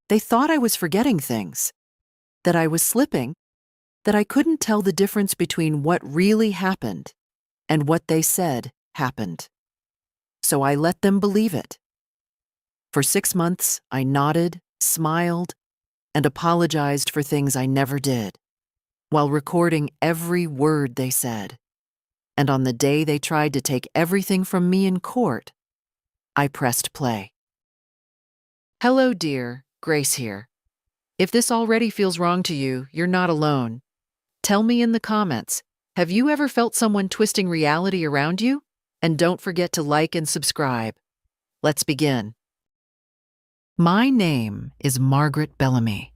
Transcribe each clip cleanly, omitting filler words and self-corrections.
They thought I was forgetting things, that I was slipping, that I couldn't tell the difference between what really happened and what they said happened. So I let them believe it. For 6 months, I nodded, smiled, and apologized for things I never did, while recording every word they said. And on the day they tried to take everything from me in court, I pressed play. Hello, dear. Grace here. If this already feels wrong to you, you're not alone. Tell me in the comments, have you ever felt someone twisting reality around you? And don't forget to like and subscribe. Let's begin. My name is Margaret Bellamy.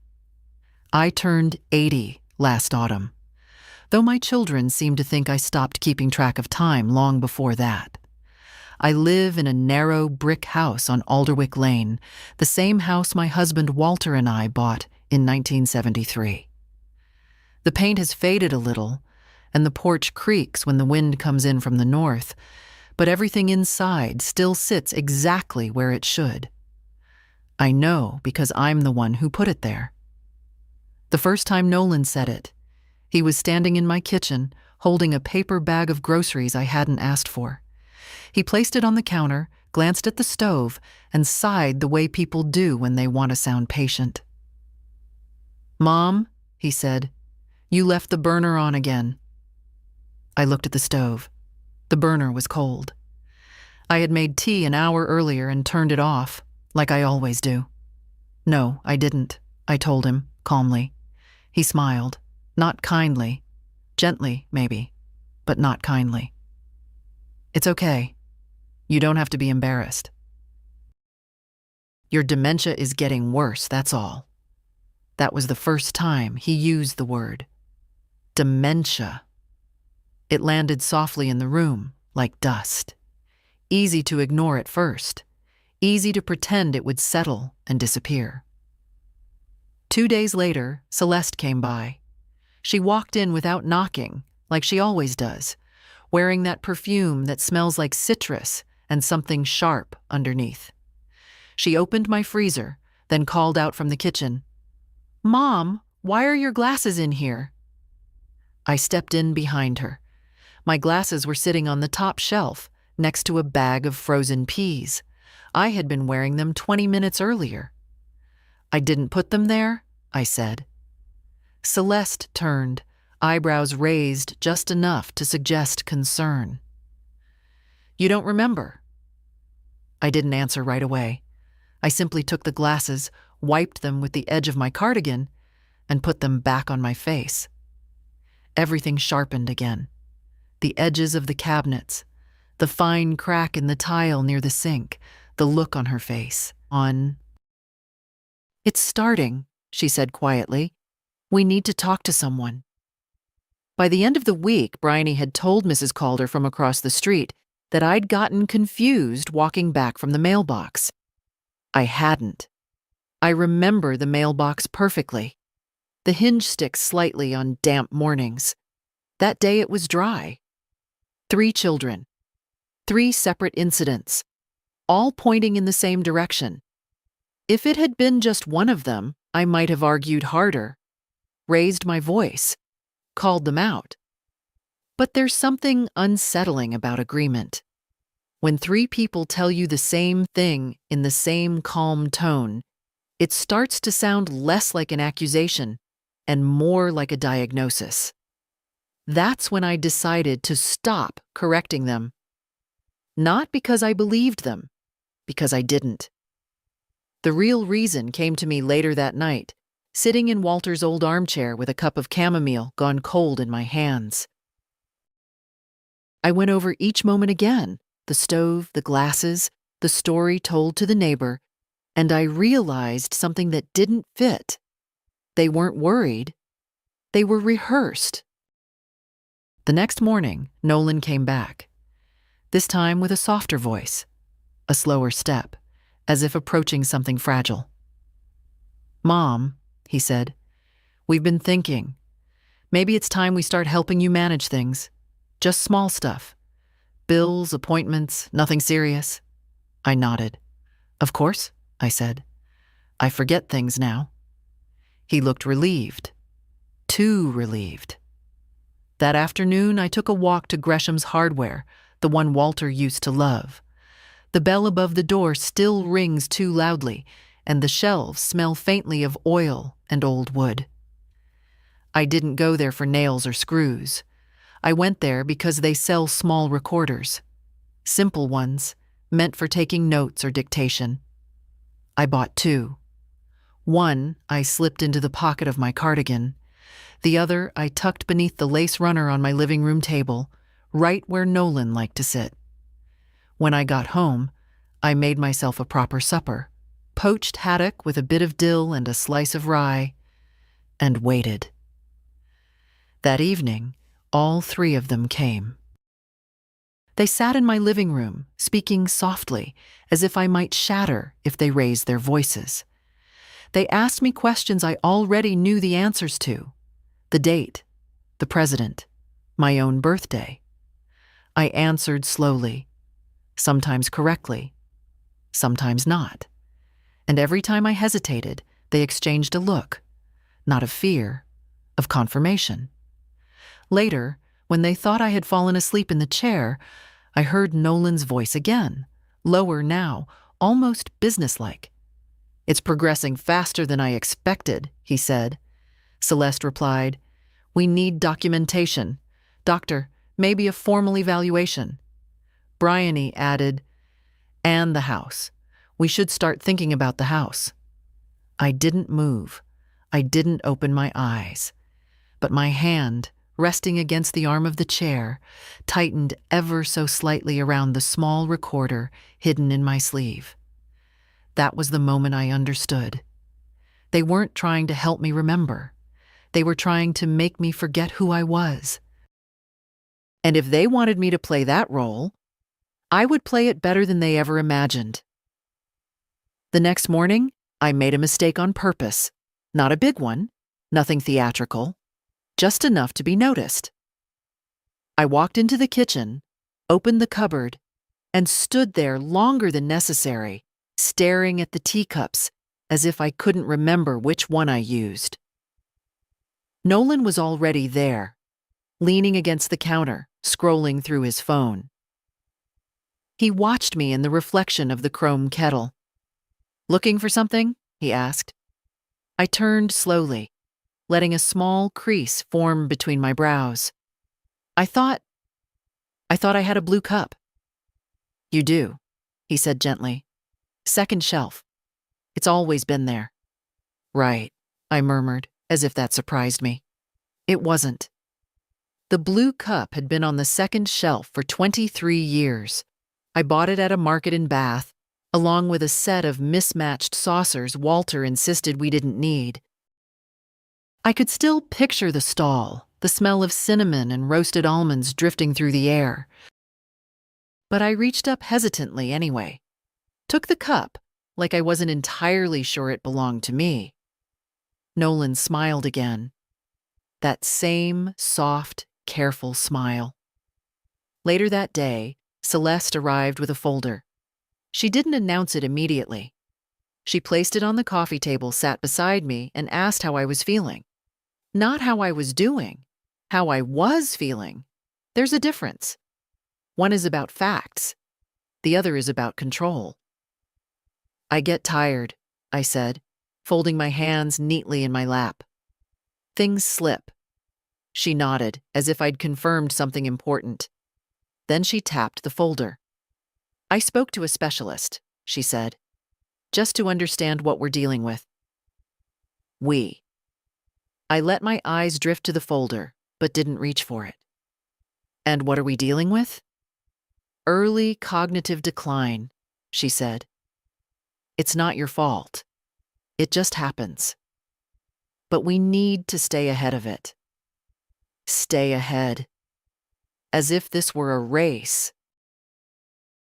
I turned 80 last autumn, though my children seem to think I stopped keeping track of time long before that. I live in a narrow brick house on Alderwick Lane, the same house my husband Walter and I bought in 1973. The paint has faded a little, and the porch creaks when the wind comes in from the north, but everything inside still sits exactly where it should. I know because I'm the one who put it there. The first time Nolan said it, he was standing in my kitchen, holding a paper bag of groceries I hadn't asked for. He placed it on the counter, glanced at the stove, and sighed the way people do when they want to sound patient. "Mom," he said, "you left the burner on again." I looked at the stove. The burner was cold. I had made tea an hour earlier and turned it off, like I always do. "No, I didn't," I told him, calmly. He smiled, not kindly, gently maybe, but not kindly. "It's okay. You don't have to be embarrassed. Your dementia is getting worse, that's all." That was the first time he used the word. Dementia. It landed softly in the room, like dust. Easy to ignore at first. Easy to pretend it would settle and disappear. 2 days later, Celeste came by. She walked in without knocking, like she always does, wearing that perfume that smells like citrus and something sharp underneath. She opened my freezer, then called out from the kitchen, "Mom, why are your glasses in here?" I stepped in behind her. My glasses were sitting on the top shelf, next to a bag of frozen peas. I had been wearing them 20 minutes earlier. "I didn't put them there," I said. Celeste turned, eyebrows raised just enough to suggest concern. "You don't remember?" I didn't answer right away. I simply took the glasses, wiped them with the edge of my cardigan, and put them back on my face. Everything sharpened again. The edges of the cabinets, the fine crack in the tile near the sink, the look on her face. "It's starting," she said quietly. "We need to talk to someone." By the end of the week, Bryony had told Mrs. Calder from across the street that I'd gotten confused walking back from the mailbox. I hadn't. I remember the mailbox perfectly. The hinge sticks slightly on damp mornings. That day it was dry. 3 children. 3 separate incidents, all pointing in the same direction. If it had been just one of them, I might have argued harder, raised my voice, called them out. But there's something unsettling about agreement. When 3 people tell you the same thing in the same calm tone, it starts to sound less like an accusation and more like a diagnosis. That's when I decided to stop correcting them. Not because I believed them, because I didn't. The real reason came to me later that night, sitting in Walter's old armchair with a cup of chamomile gone cold in my hands. I went over each moment again, the stove, the glasses, the story told to the neighbor, and I realized something that didn't fit. They weren't worried. They were rehearsed. The next morning, Nolan came back, this time with a softer voice, a slower step, as if approaching something fragile. "Mom," he said, "we've been thinking. Maybe it's time we start helping you manage things. Just small stuff. Bills, appointments, nothing serious." I nodded. "Of course," I said. I forget things now. He looked relieved. Too relieved. That afternoon, I took a walk to Gresham's Hardware, the one Walter used to love. The bell above the door still rings too loudly, and the shelves smell faintly of oil and old wood. I didn't go there for nails or screws. I went there because they sell small recorders. Simple ones, meant for taking notes or dictation. I bought 2. One I slipped into the pocket of my cardigan. The other I tucked beneath the lace runner on my living room table, right where Nolan liked to sit. When I got home, I made myself a proper supper, poached haddock with a bit of dill and a slice of rye, and waited. That evening, all 3 of them came. They sat in my living room, speaking softly, as if I might shatter if they raised their voices. They asked me questions I already knew the answers to. The date, the president, my own birthday. I answered slowly, sometimes correctly, sometimes not. And every time I hesitated, they exchanged a look, not of fear, of confirmation. Later, when they thought I had fallen asleep in the chair, I heard Nolan's voice again, lower now, almost businesslike. "It's progressing faster than I expected," he said. Celeste replied, "We need documentation. Doctor, maybe a formal evaluation." Bryony added, "And the house. We should start thinking about the house." I didn't move. I didn't open my eyes. But my hand, resting against the arm of the chair, tightened ever so slightly around the small recorder hidden in my sleeve. That was the moment I understood. They weren't trying to help me remember. They were trying to make me forget who I was. And if they wanted me to play that role, I would play it better than they ever imagined. The next morning, I made a mistake on purpose. Not a big one, nothing theatrical, just enough to be noticed. I walked into the kitchen, opened the cupboard, and stood there longer than necessary, staring at the teacups as if I couldn't remember which one I used. Nolan was already there, leaning against the counter, scrolling through his phone. He watched me in the reflection of the chrome kettle. "Looking for something?" he asked. I turned slowly, letting a small crease form between my brows. I thought I had a blue cup." "You do," he said gently. "Second shelf. It's always been there." "Right," I murmured, as if that surprised me. It wasn't. The blue cup had been on the second shelf for 23 years. I bought it at a market in Bath, along with a set of mismatched saucers Walter insisted we didn't need. I could still picture the stall, the smell of cinnamon and roasted almonds drifting through the air. But I reached up hesitantly anyway, took the cup like I wasn't entirely sure it belonged to me. Nolan smiled again. That same soft, careful smile. Later that day, Celeste arrived with a folder. She didn't announce it immediately. She placed it on the coffee table, sat beside me, and asked how I was feeling. Not how I was doing, how I was feeling. There's a difference. One is about facts. The other is about control. "I get tired," I said, folding my hands neatly in my lap. "Things slip." She nodded, as if I'd confirmed something important. Then she tapped the folder. "I spoke to a specialist," she said, "just to understand what we're dealing with." "We." I let my eyes drift to the folder, but didn't reach for it. "And what are we dealing with?" "Early cognitive decline," she said. "It's not your fault. It just happens. But we need to stay ahead of it." Stay ahead. As if this were a race.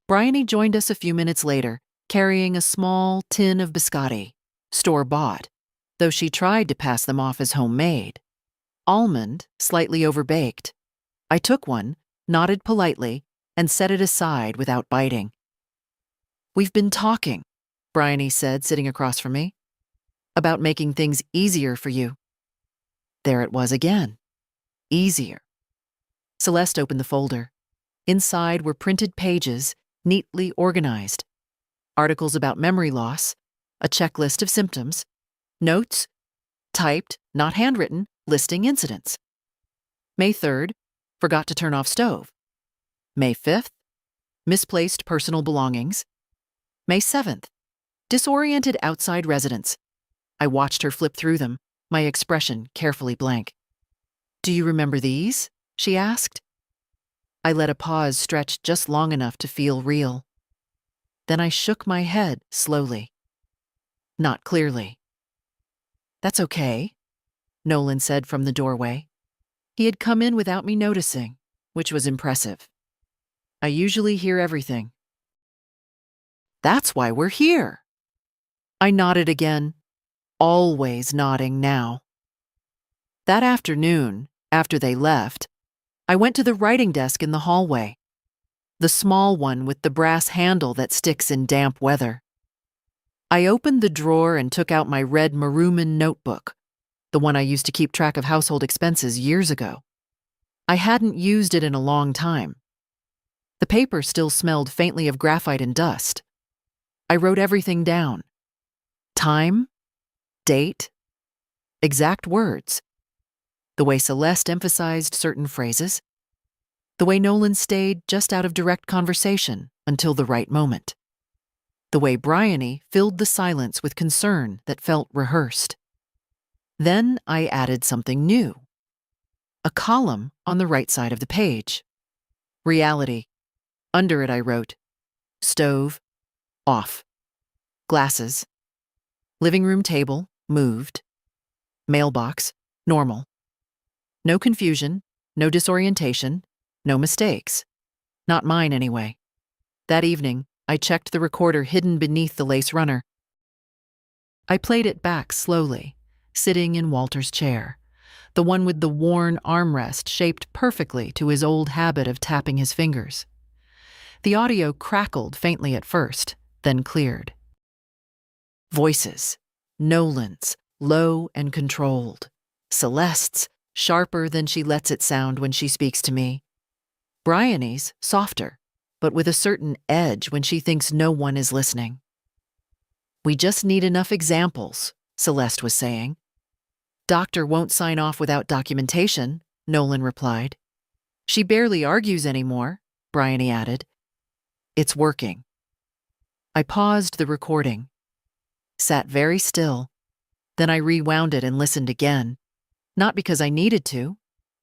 Bryony joined us a few minutes later, carrying a small tin of biscotti, store-bought, though she tried to pass them off as homemade. Almond, slightly overbaked. I took one, nodded politely, and set it aside without biting. "We've been talking," Bryony said, sitting across from me. about making things easier for you. There it was again. Easier. Celeste opened the folder. Inside were printed pages, neatly organized. Articles about memory loss, a checklist of symptoms, notes, typed, not handwritten, listing incidents. May 3rd, forgot to turn off stove. May 5th, misplaced personal belongings. May 7th, disoriented outside residence. I watched her flip through them, my expression carefully blank. "Do you remember these?" she asked. I let a pause stretch just long enough to feel real. Then I shook my head slowly. Not clearly. "That's okay," Nolan said from the doorway. He had come in without me noticing, which was impressive. I usually hear everything. "That's why we're here." I nodded again, always nodding now. That afternoon, after they left, I went to the writing desk in the hallway, the small one with the brass handle that sticks in damp weather. I opened the drawer and took out my red Maruman notebook, the one I used to keep track of household expenses years ago. I hadn't used it in a long time. The paper still smelled faintly of graphite and dust. I wrote everything down. Time, date, exact words, the way Celeste emphasized certain phrases, the way Nolan stayed just out of direct conversation until the right moment, the way Bryony filled the silence with concern that felt rehearsed. Then I added something new. A column on the right side of the page. Reality. Under it I wrote, stove, off. Glasses. Living room table, moved. Mailbox, normal. No confusion, no disorientation, no mistakes. Not mine, anyway. That evening, I checked the recorder hidden beneath the lace runner. I played it back slowly, sitting in Walter's chair, the one with the worn armrest shaped perfectly to his old habit of tapping his fingers. The audio crackled faintly at first, then cleared. Voices. Nolan's, low and controlled. Celeste's, sharper than she lets it sound when she speaks to me. Bryony's, softer, but with a certain edge when she thinks no one is listening. "We just need enough examples," Celeste was saying. "Doctor won't sign off without documentation," Nolan replied. "She barely argues anymore," Bryony added. "It's working." I paused the recording, sat very still, then I rewound it and listened again, not because I needed to,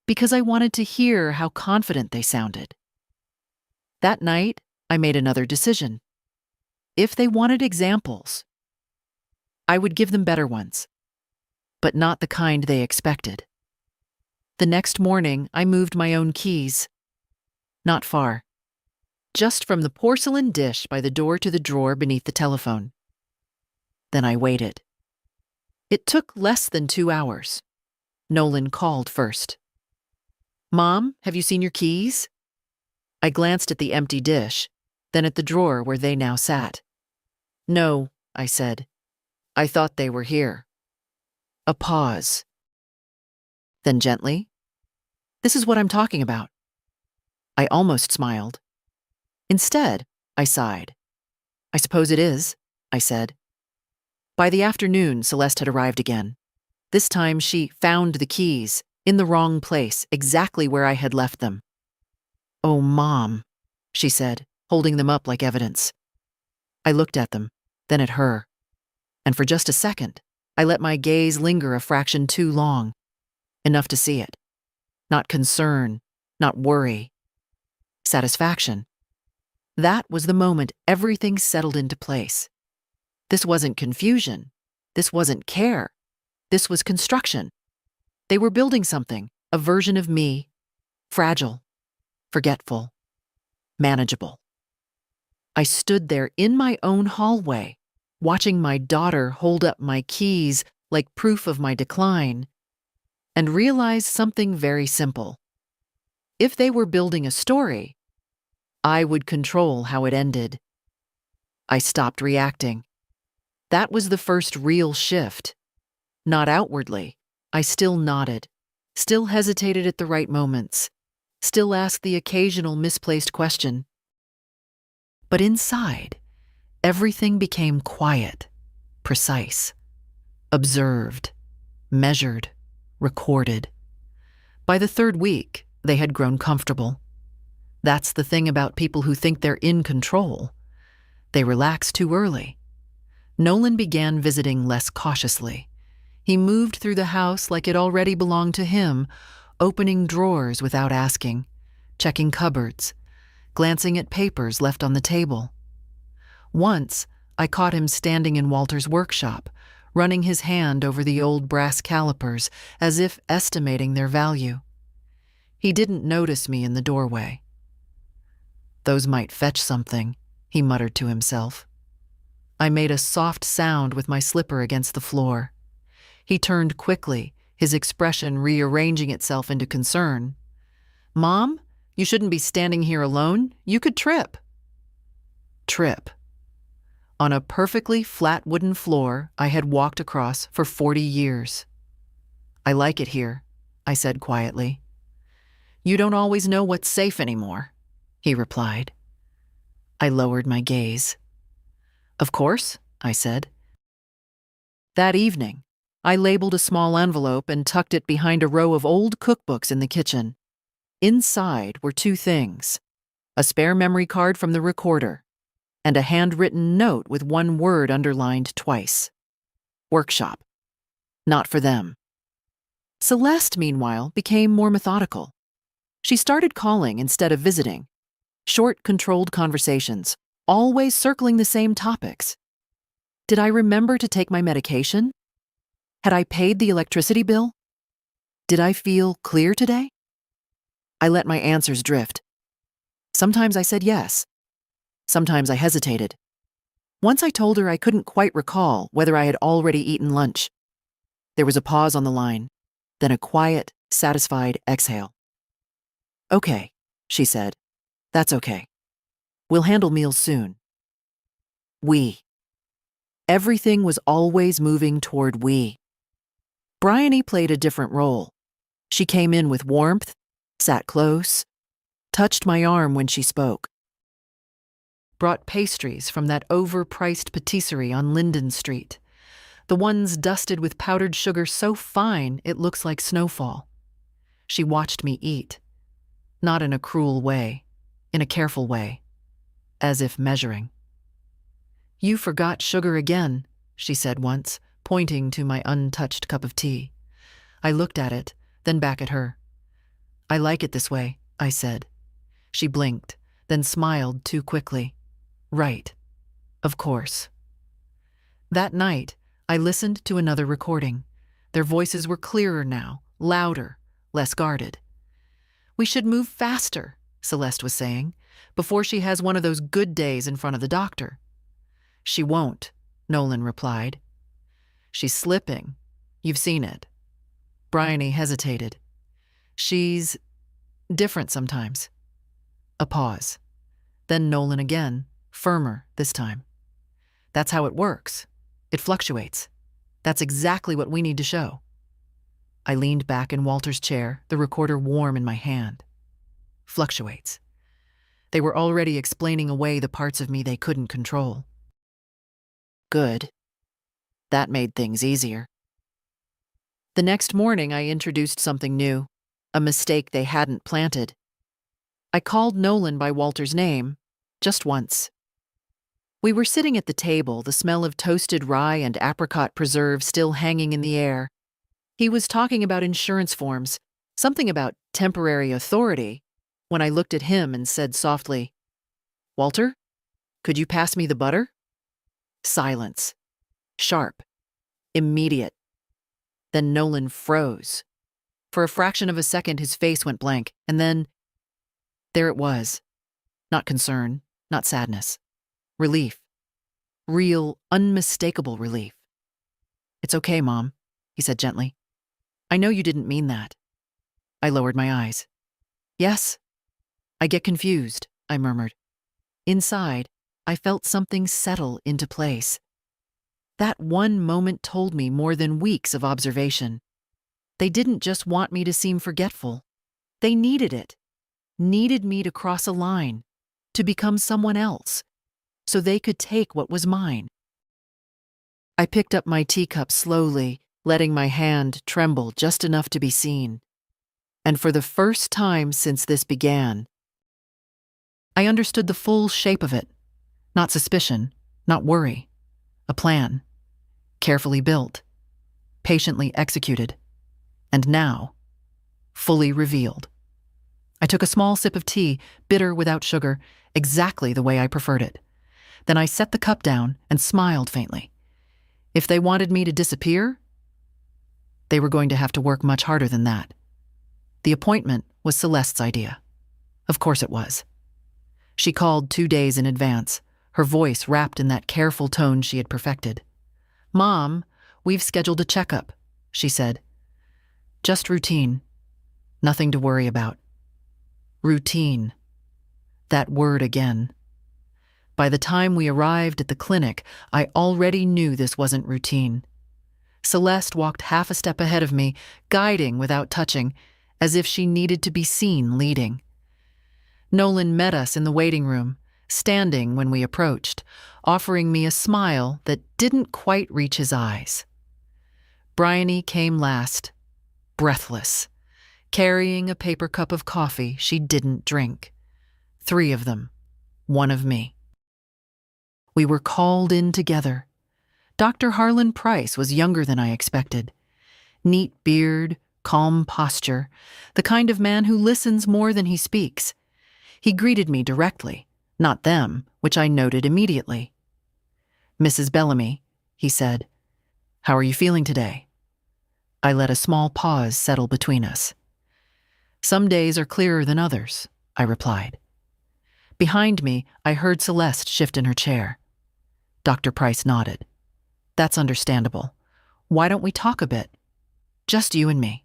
because I wanted to hear how confident they sounded. That night, I made another decision. If they wanted examples, I would give them better ones, but not the kind they expected. The next morning, I moved my own keys. Not far. Just from the porcelain dish by the door to the drawer beneath the telephone. Then I waited. It took less than 2 hours. Nolan called first. "Mom, have you seen your keys?" I glanced at the empty dish, then at the drawer where they now sat. "No," I said. "I thought they were here." A pause. Then gently, "This is what I'm talking about." I almost smiled. Instead, I sighed. "I suppose it is," I said. By the afternoon, Celeste had arrived again. This time she found the keys, in the wrong place, exactly where I had left them. "Oh, Mom," she said, holding them up like evidence. I looked at them, then at her. And for just a second, I let my gaze linger a fraction too long. Enough to see it. Not concern, not worry. Satisfaction. That was the moment everything settled into place. This wasn't confusion. This wasn't care. This was construction. They were building something, a version of me, fragile, forgetful, manageable. I stood there in my own hallway, watching my daughter hold up my keys like proof of my decline, and realized something very simple. If they were building a story, I would control how it ended. I stopped reacting. That was the first real shift, Not outwardly. I still nodded, still hesitated at the right moments, still asked the occasional misplaced question. But inside, everything became quiet, precise, observed, measured, recorded. By the third week, they had grown comfortable. That's the thing about people who think they're in control. They relax too early. Nolan began visiting less cautiously. He moved through the house like it already belonged to him, opening drawers without asking, checking cupboards, glancing at papers left on the table. Once, I caught him standing in Walter's workshop, running his hand over the old brass calipers as if estimating their value. He didn't notice me in the doorway. "Those might fetch something," he muttered to himself. I made a soft sound with my slipper against the floor. He turned quickly, his expression rearranging itself into concern. "Mom, you shouldn't be standing here alone. You could trip." Trip. On a perfectly flat wooden floor I had walked across for 40 years. "I like it here," I said quietly. "You don't always know what's safe anymore," he replied. I lowered my gaze. "Of course," I said. That evening, I labeled a small envelope and tucked it behind a row of old cookbooks in the kitchen. Inside were two things: a spare memory card from the recorder, and a handwritten note with one word underlined twice. Workshop. Not for them. Celeste, meanwhile, became more methodical. She started calling instead of visiting. Short, controlled conversations, always circling the same topics. Did I remember to take my medication? Had I paid the electricity bill? Did I feel clear today? I let my answers drift. Sometimes I said yes. Sometimes I hesitated. Once I told her I couldn't quite recall whether I had already eaten lunch. There was a pause on the line, then a quiet, satisfied exhale. "Okay," she said. "That's okay. We'll handle meals soon." We. Everything was always moving toward we. Bryony played a different role. She came in with warmth, sat close, touched my arm when she spoke. Brought pastries from that overpriced patisserie on Linden Street, the ones dusted with powdered sugar so fine it looks like snowfall. She watched me eat, not in a cruel way, in a careful way, as if measuring. "You forgot sugar again," she said once, pointing to my untouched cup of tea. I looked at it, then back at her. "I like it this way," I said. She blinked, then smiled too quickly. "Right. Of course." That night, I listened to another recording. Their voices were clearer now, louder, less guarded. "We should move faster," Celeste was saying, "before she has one of those good days in front of the doctor." "She won't," Nolan replied. "She's slipping. You've seen it." Bryony hesitated. "She's different sometimes." A pause. Then Nolan again, firmer this time. "That's how it works. It fluctuates. That's exactly what we need to show." I leaned back in Walter's chair, the recorder warm in my hand. Fluctuates. They were already explaining away the parts of me they couldn't control. Good. That made things easier. The next morning, I introduced something new, a mistake they hadn't planted. I called Nolan by Walter's name, just once. We were sitting at the table, the smell of toasted rye and apricot preserve still hanging in the air. He was talking about insurance forms, something about temporary authority, when I looked at him and said softly, "Walter, could you pass me the butter?" Silence. Sharp. Immediate. Then Nolan froze. For a fraction of a second, his face went blank, and then there it was. Not concern, not sadness. Relief. Real, unmistakable relief. "It's okay, Mom," he said gently. "I know you didn't mean that." I lowered my eyes. "Yes?" "I get confused," I murmured. Inside, I felt something settle into place. That one moment told me more than weeks of observation. They didn't just want me to seem forgetful. They needed it. Needed me to cross a line, to become someone else, so they could take what was mine. I picked up my teacup slowly, letting my hand tremble just enough to be seen. And for the first time since this began, I understood the full shape of it. Not suspicion, not worry. A plan. Carefully built. Patiently executed. And now, fully revealed. I took a small sip of tea, bitter without sugar, exactly the way I preferred it. Then I set the cup down and smiled faintly. If they wanted me to disappear, they were going to have to work much harder than that. The appointment was Celeste's idea. Of course it was. She called 2 days in advance, her voice wrapped in that careful tone she had perfected. "Mom, we've scheduled a checkup," she said. "Just routine. Nothing to worry about." Routine. That word again. By the time we arrived at the clinic, I already knew this wasn't routine. Celeste walked half a step ahead of me, guiding without touching, as if she needed to be seen leading. Nolan met us in the waiting room, standing when we approached, offering me a smile that didn't quite reach his eyes. Bryony came last, breathless, carrying a paper cup of coffee she didn't drink. 3 of them, 1 of me. We were called in together. Dr. Harlan Price was younger than I expected. Neat beard, calm posture, the kind of man who listens more than he speaks. He greeted me directly, not them, which I noted immediately. "Mrs. Bellamy," he said, "how are you feeling today?" I let a small pause settle between us. "Some days are clearer than others," I replied. Behind me, I heard Celeste shift in her chair. Dr. Price nodded. "That's understandable. Why don't we talk a bit? Just you and me."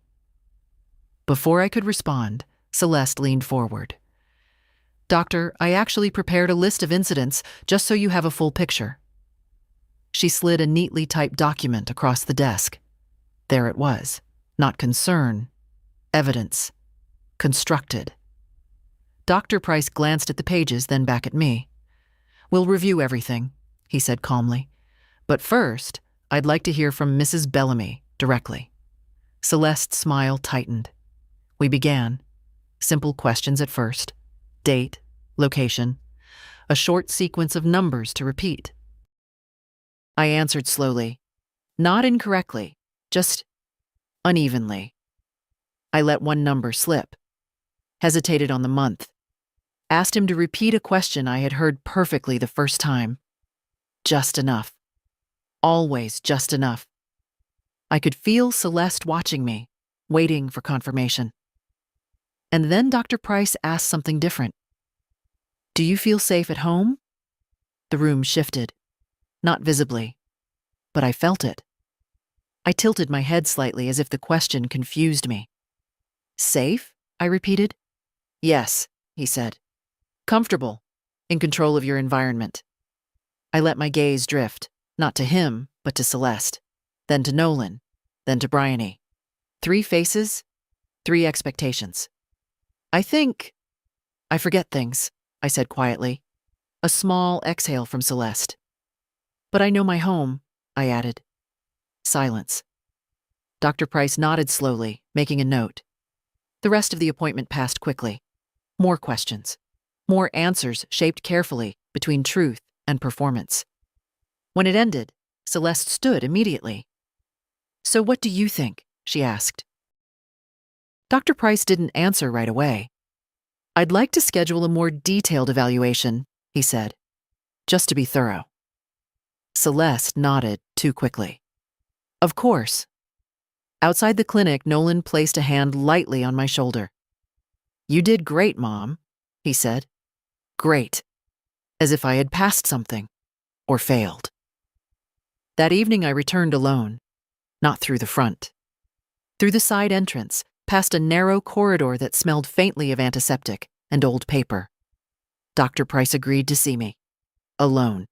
Before I could respond, Celeste leaned forward. "Doctor, I actually prepared a list of incidents just so you have a full picture." She slid a neatly typed document across the desk. There it was. Not concern. Evidence. Constructed. Dr. Price glanced at the pages, then back at me. "We'll review everything," he said calmly. "But first, I'd like to hear from Mrs. Bellamy directly." Celeste's smile tightened. We began. Simple questions at first. Date, location, a short sequence of numbers to repeat. I answered slowly, not incorrectly, just unevenly. I let 1 number slip, hesitated on the month, asked him to repeat a question I had heard perfectly the first time. Just enough. Always just enough. I could feel Celeste watching me, waiting for confirmation. And then Dr. Price asked something different. "Do you feel safe at home?" The room shifted, not visibly, but I felt it. I tilted my head slightly as if the question confused me. "Safe?" I repeated. "Yes," he said. "Comfortable, in control of your environment." I let my gaze drift, not to him, but to Celeste, then to Nolan, then to Bryony. 3 faces, 3 expectations. I forget things," I said quietly. A small exhale from Celeste. "But I know my home," I added. Silence. Dr. Price nodded slowly, making a note. The rest of the appointment passed quickly. More questions. More answers shaped carefully between truth and performance. When it ended, Celeste stood immediately. "So what do you think?" she asked. Dr. Price didn't answer right away. "I'd like to schedule a more detailed evaluation," he said, "just to be thorough." Celeste nodded too quickly. "Of course." Outside the clinic, Nolan placed a hand lightly on my shoulder. "You did great, Mom," he said. Great. As if I had passed something, or failed. That evening I returned alone, not through the front. Through the side entrance, past a narrow corridor that smelled faintly of antiseptic and old paper. Dr. Price agreed to see me. Alone.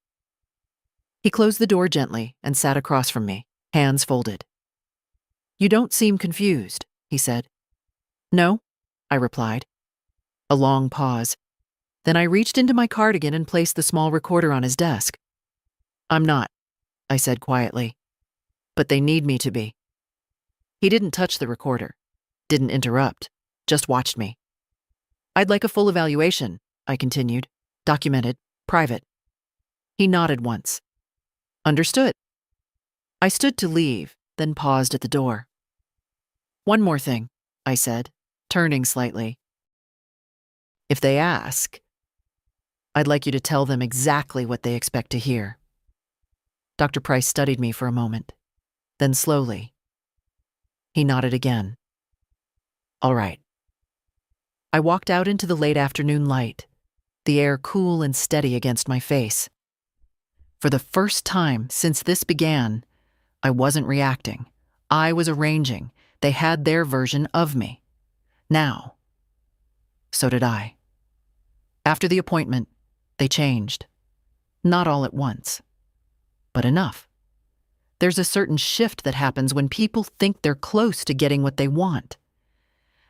He closed the door gently and sat across from me, hands folded. "You don't seem confused," he said. "No," I replied. A long pause. Then I reached into my cardigan and placed the small recorder on his desk. "I'm not," I said quietly. "But they need me to be." He didn't touch the recorder, didn't interrupt, just watched me. "I'd like a full evaluation," I continued. "Documented, private." He nodded once. "Understood." I stood to leave, then paused at the door. "One more thing," I said, turning slightly. "If they ask, I'd like you to tell them exactly what they expect to hear." Dr. Price studied me for a moment, then slowly. He nodded again. "All right." I walked out into the late afternoon light, the air cool and steady against my face. For the first time since this began, I wasn't reacting. I was arranging. They had their version of me. Now, so did I. After the appointment, they changed. Not all at once, but enough. There's a certain shift that happens when people think they're close to getting what they want.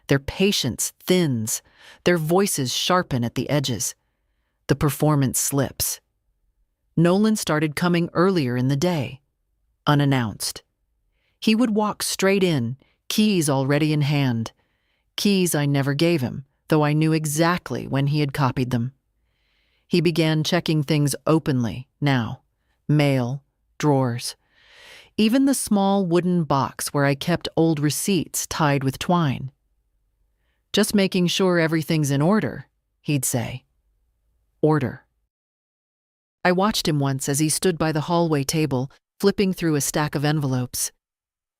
Their patience thins, their voices sharpen at the edges. The performance slips. Nolan started coming earlier in the day, unannounced. He would walk straight in, keys already in hand. Keys I never gave him, though I knew exactly when he had copied them. He began checking things openly now. Mail, drawers. Even the small wooden box where I kept old receipts tied with twine. "Just making sure everything's in order," he'd say. Order. I watched him once as he stood by the hallway table, flipping through a stack of envelopes.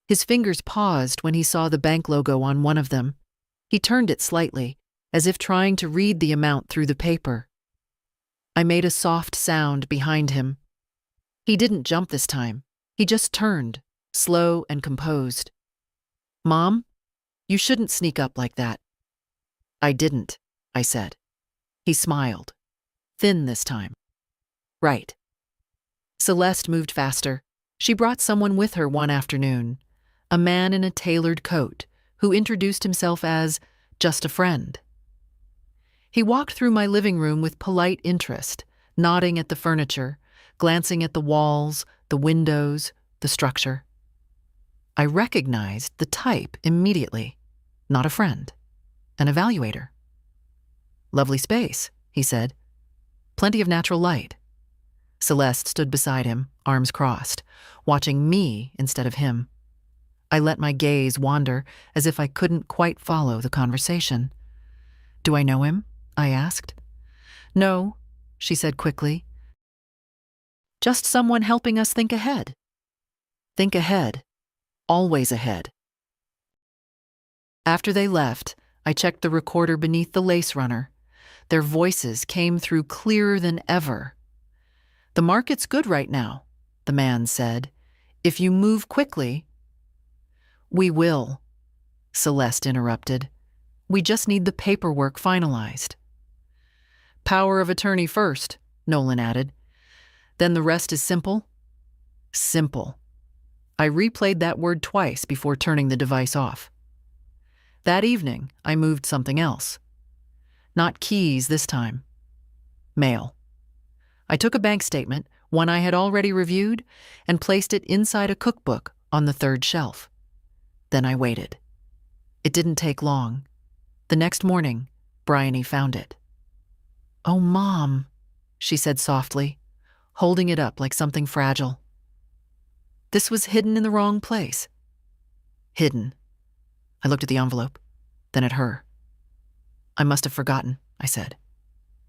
His fingers paused when he saw the bank logo on one of them. He turned it slightly, as if trying to read the amount through the paper. I made a soft sound behind him. He didn't jump this time. He just turned, slow and composed. "Mom, you shouldn't sneak up like that." "I didn't," I said. He smiled. Thin this time. "Right." Celeste moved faster. She brought someone with her one afternoon, a man in a tailored coat, who introduced himself as just a friend. He walked through my living room with polite interest, nodding at the furniture, glancing at the walls, the windows, the structure. I recognized the type immediately. Not a friend, an evaluator. "Lovely space," he said. "Plenty of natural light." Celeste stood beside him, arms crossed, watching me instead of him. I let my gaze wander as if I couldn't quite follow the conversation. "Do I know him?" I asked. "No," she said quickly. "Just someone helping us think ahead." Think ahead. Always ahead. After they left, I checked the recorder beneath the lace runner. Their voices came through clearer than ever. "The market's good right now," the man said. "If you move quickly—" "We will," Celeste interrupted. "We just need the paperwork finalized." "Power of attorney first," Nolan added. "Then the rest is simple?" Simple. I replayed that word twice before turning the device off. That evening, I moved something else. Not keys this time. Mail. I took a bank statement, one I had already reviewed, and placed it inside a cookbook on the third shelf. Then I waited. It didn't take long. The next morning, Bryony found it. "Oh, Mom," she said softly, holding it up like something fragile. "This was hidden in the wrong place." Hidden. I looked at the envelope, then at her. "I must have forgotten," I said.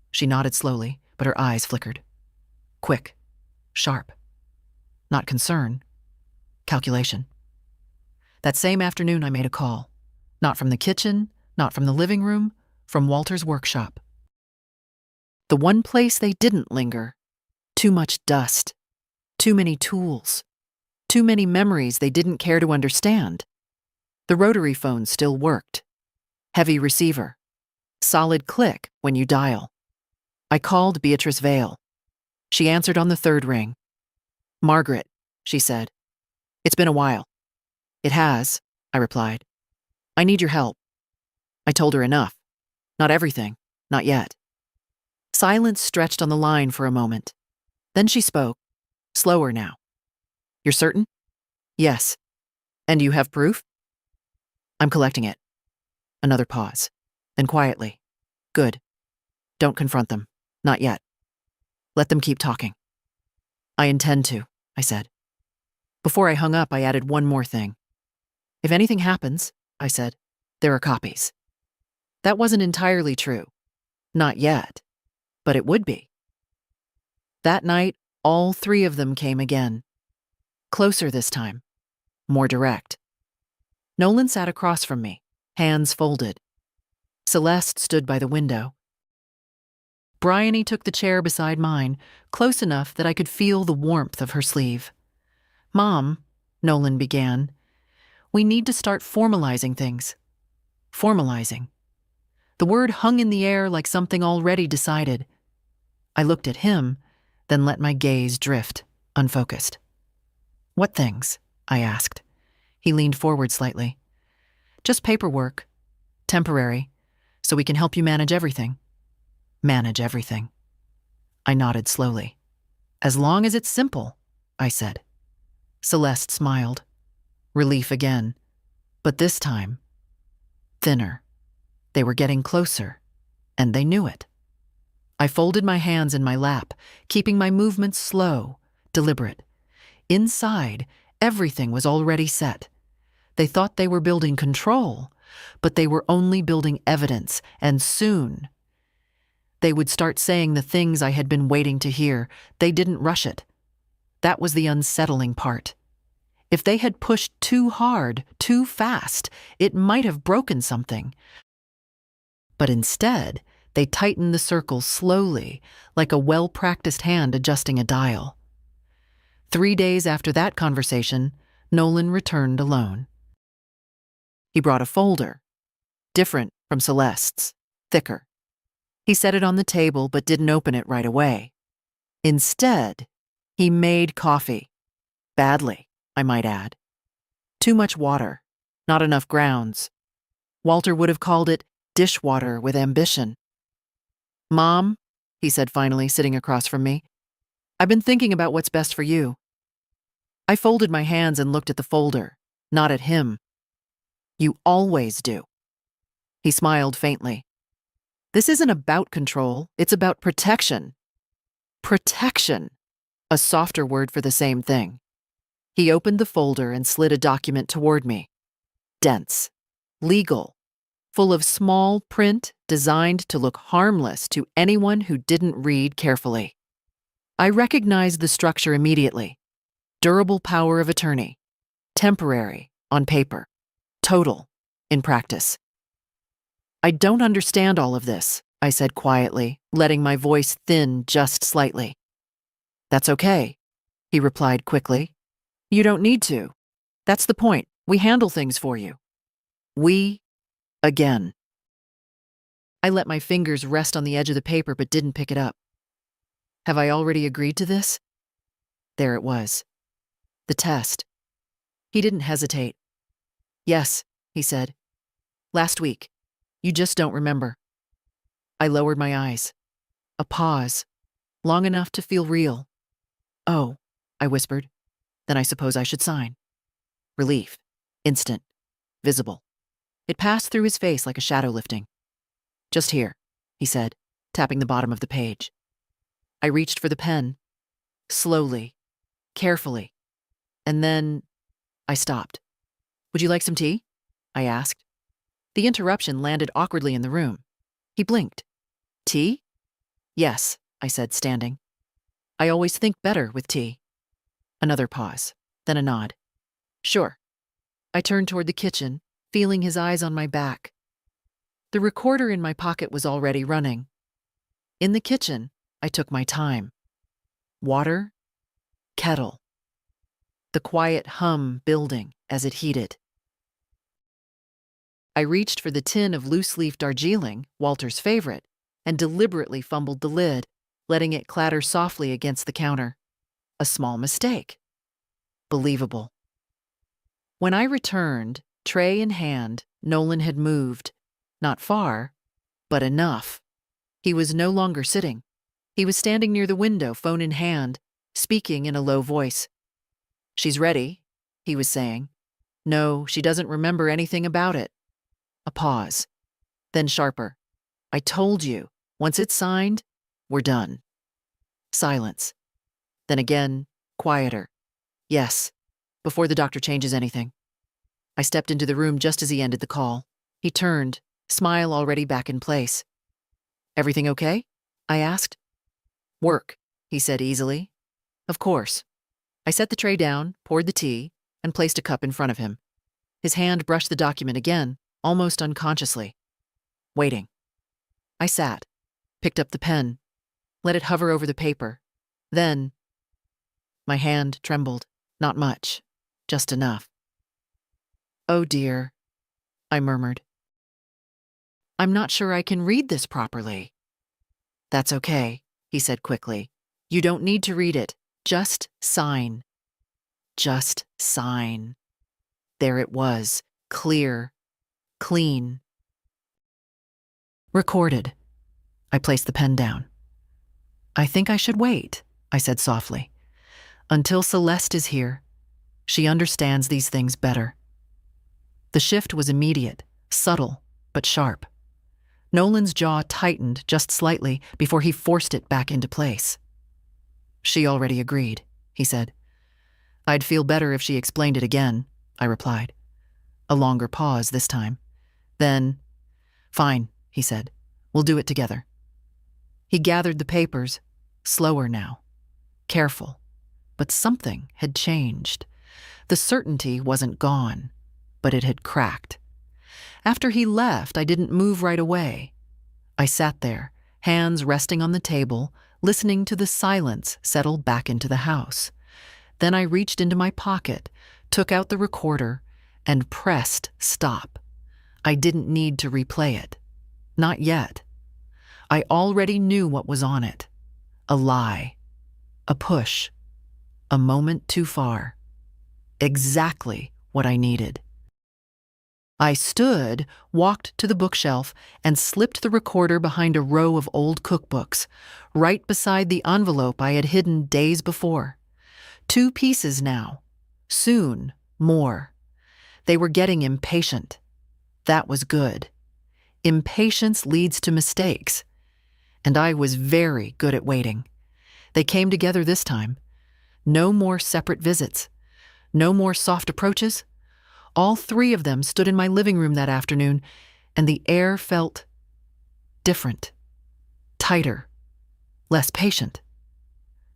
She nodded slowly, but her eyes flickered. Quick. Sharp. Not concern. Calculation. That same afternoon, I made a call. Not from the kitchen, not from the living room, from Walter's workshop. The one place they didn't linger. Too much dust. Too many tools. Too many memories they didn't care to understand. The rotary phone still worked. Heavy receiver. Solid click when you dial. I called Beatrice Vale. She answered on the third ring. Margaret, she said. It's been a while. It has, I replied. I need your help. I told her enough. Not everything. Not yet. Silence stretched on the line for a moment. Then she spoke, slower now. You're certain? Yes. And you have proof? I'm collecting it. Another pause. Then quietly. Good. Don't confront them. Not yet. Let them keep talking. I intend to, I said. Before I hung up, I added one more thing. If anything happens, I said, there are copies. That wasn't entirely true. Not yet. But it would be. That night, all three of them came again. Closer this time. More direct. Nolan sat across from me, hands folded. Celeste stood by the window. Bryony took the chair beside mine, close enough that I could feel the warmth of her sleeve. Mom, Nolan began, we need to start formalizing things. Formalizing. The word hung in the air like something already decided. I looked at him, then let my gaze drift, unfocused. What things? I asked. He leaned forward slightly. Just paperwork. Temporary. So we can help you manage everything. Manage everything. I nodded slowly. As long as it's simple, I said. Celeste smiled. Relief again. But this time, thinner. They were getting closer, and they knew it. I folded my hands in my lap, keeping my movements slow, deliberate. Inside, everything was already set. They thought they were building control, but they were only building evidence, and soon they would start saying the things I had been waiting to hear. They didn't rush it. That was the unsettling part. If they had pushed too hard, too fast, it might have broken something. But instead, they tightened the circle slowly, like a well-practiced hand adjusting a dial. 3 days after that conversation, Nolan returned alone. He brought a folder, different from Celeste's, thicker. He set it on the table but didn't open it right away. Instead, he made coffee. Badly, I might add. Too much water, not enough grounds. Walter would have called it dishwater with ambition. Mom, he said finally, sitting across from me, I've been thinking about what's best for you. I folded my hands and looked at the folder, not at him. You always do. He smiled faintly. This isn't about control, it's about protection. Protection, a softer word for the same thing. He opened the folder and slid a document toward me. Dense, legal, full of small print designed to look harmless to anyone who didn't read carefully. I recognized the structure immediately. Durable power of attorney. Temporary, on paper. Total, in practice. I don't understand all of this, I said quietly, letting my voice thin just slightly. That's okay, he replied quickly. You don't need to. That's the point. We handle things for you. We, again. I let my fingers rest on the edge of the paper but didn't pick it up. Have I already agreed to this? There it was. The test. He didn't hesitate. Yes, he said. Last week. You just don't remember. I lowered my eyes. A pause. Long enough to feel real. Oh, I whispered. Then I suppose I should sign. Relief. Instant. Visible. It passed through his face like a shadow lifting. Just here, he said, tapping the bottom of the page. I reached for the pen. Slowly. Carefully. And then I stopped. Would you like some tea? I asked. The interruption landed awkwardly in the room. He blinked. Tea? Yes, I said, standing. I always think better with tea. Another pause, then a nod. Sure. I turned toward the kitchen, feeling his eyes on my back. The recorder in my pocket was already running. In the kitchen, I took my time. Water, kettle. The quiet hum building as it heated. I reached for the tin of loose-leaf Darjeeling, Walter's favorite, and deliberately fumbled the lid, letting it clatter softly against the counter. A small mistake. Believable. When I returned, tray in hand, Nolan had moved. Not far, but enough. He was no longer sitting. He was standing near the window, phone in hand, speaking in a low voice. "She's ready," he was saying. "No, she doesn't remember anything about it." A pause. Then sharper. "I told you, once it's signed, we're done." Silence. Then again, quieter. "Yes, before the doctor changes anything." I stepped into the room just as he ended the call. He turned, smile already back in place. "Everything okay?" I asked. "Work," he said easily. "Of course." I set the tray down, poured the tea, and placed a cup in front of him. His hand brushed the document again, almost unconsciously. Waiting. I sat, picked up the pen, let it hover over the paper. Then, my hand trembled. Not much, just enough. "Oh dear," I murmured. "I'm not sure I can read this properly." "That's okay," he said quickly. "You don't need to read it. Just sign." Just sign. There it was, clear, clean. Recorded. I placed the pen down. "I think I should wait," I said softly, "until Celeste is here. She understands these things better." The shift was immediate, subtle, but sharp. Nolan's jaw tightened just slightly before he forced it back into place. "She already agreed," he said. "I'd feel better if she explained it again," I replied. A longer pause this time. Then, "Fine," he said. "We'll do it together." He gathered the papers, slower now, careful. But something had changed. The certainty wasn't gone, but it had cracked. After he left, I didn't move right away. I sat there, hands resting on the table, listening to the silence settle back into the house. Then I reached into my pocket, took out the recorder, and pressed stop. I didn't need to replay it. Not yet. I already knew what was on it. A lie. A push. A moment too far. Exactly what I needed. I stood, walked to the bookshelf, and slipped the recorder behind a row of old cookbooks, right beside the envelope I had hidden days before. 2 pieces now. Soon, more. They were getting impatient. That was good. Impatience leads to mistakes. And I was very good at waiting. They came together this time. No more separate visits. No more soft approaches. All 3 of them stood in my living room that afternoon, and the air felt different, tighter, less patient.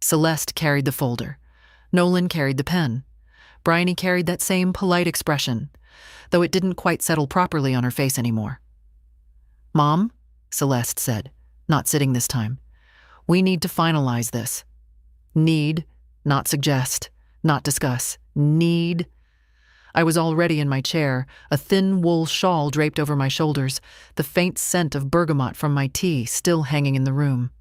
Celeste carried the folder. Nolan carried the pen. Bryony carried that same polite expression, though it didn't quite settle properly on her face anymore. "Mom," Celeste said, not sitting this time, "we need to finalize this." Need, not suggest, not discuss. Need. I was already in my chair, a thin wool shawl draped over my shoulders, the faint scent of bergamot from my tea still hanging in the room.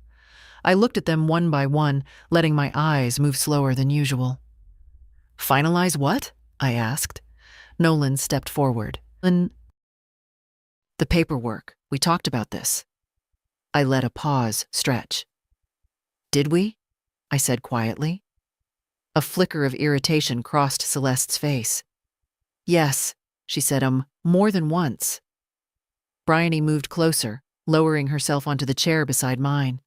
I looked at them one by one, letting my eyes move slower than usual. "Finalize what?" I asked. Nolan stepped forward. "The paperwork. We talked about this." I let a pause stretch. "Did we?" I said quietly. A flicker of irritation crossed Celeste's face. "Yes," she said, more than once." Bryony moved closer, lowering herself onto the chair beside mine.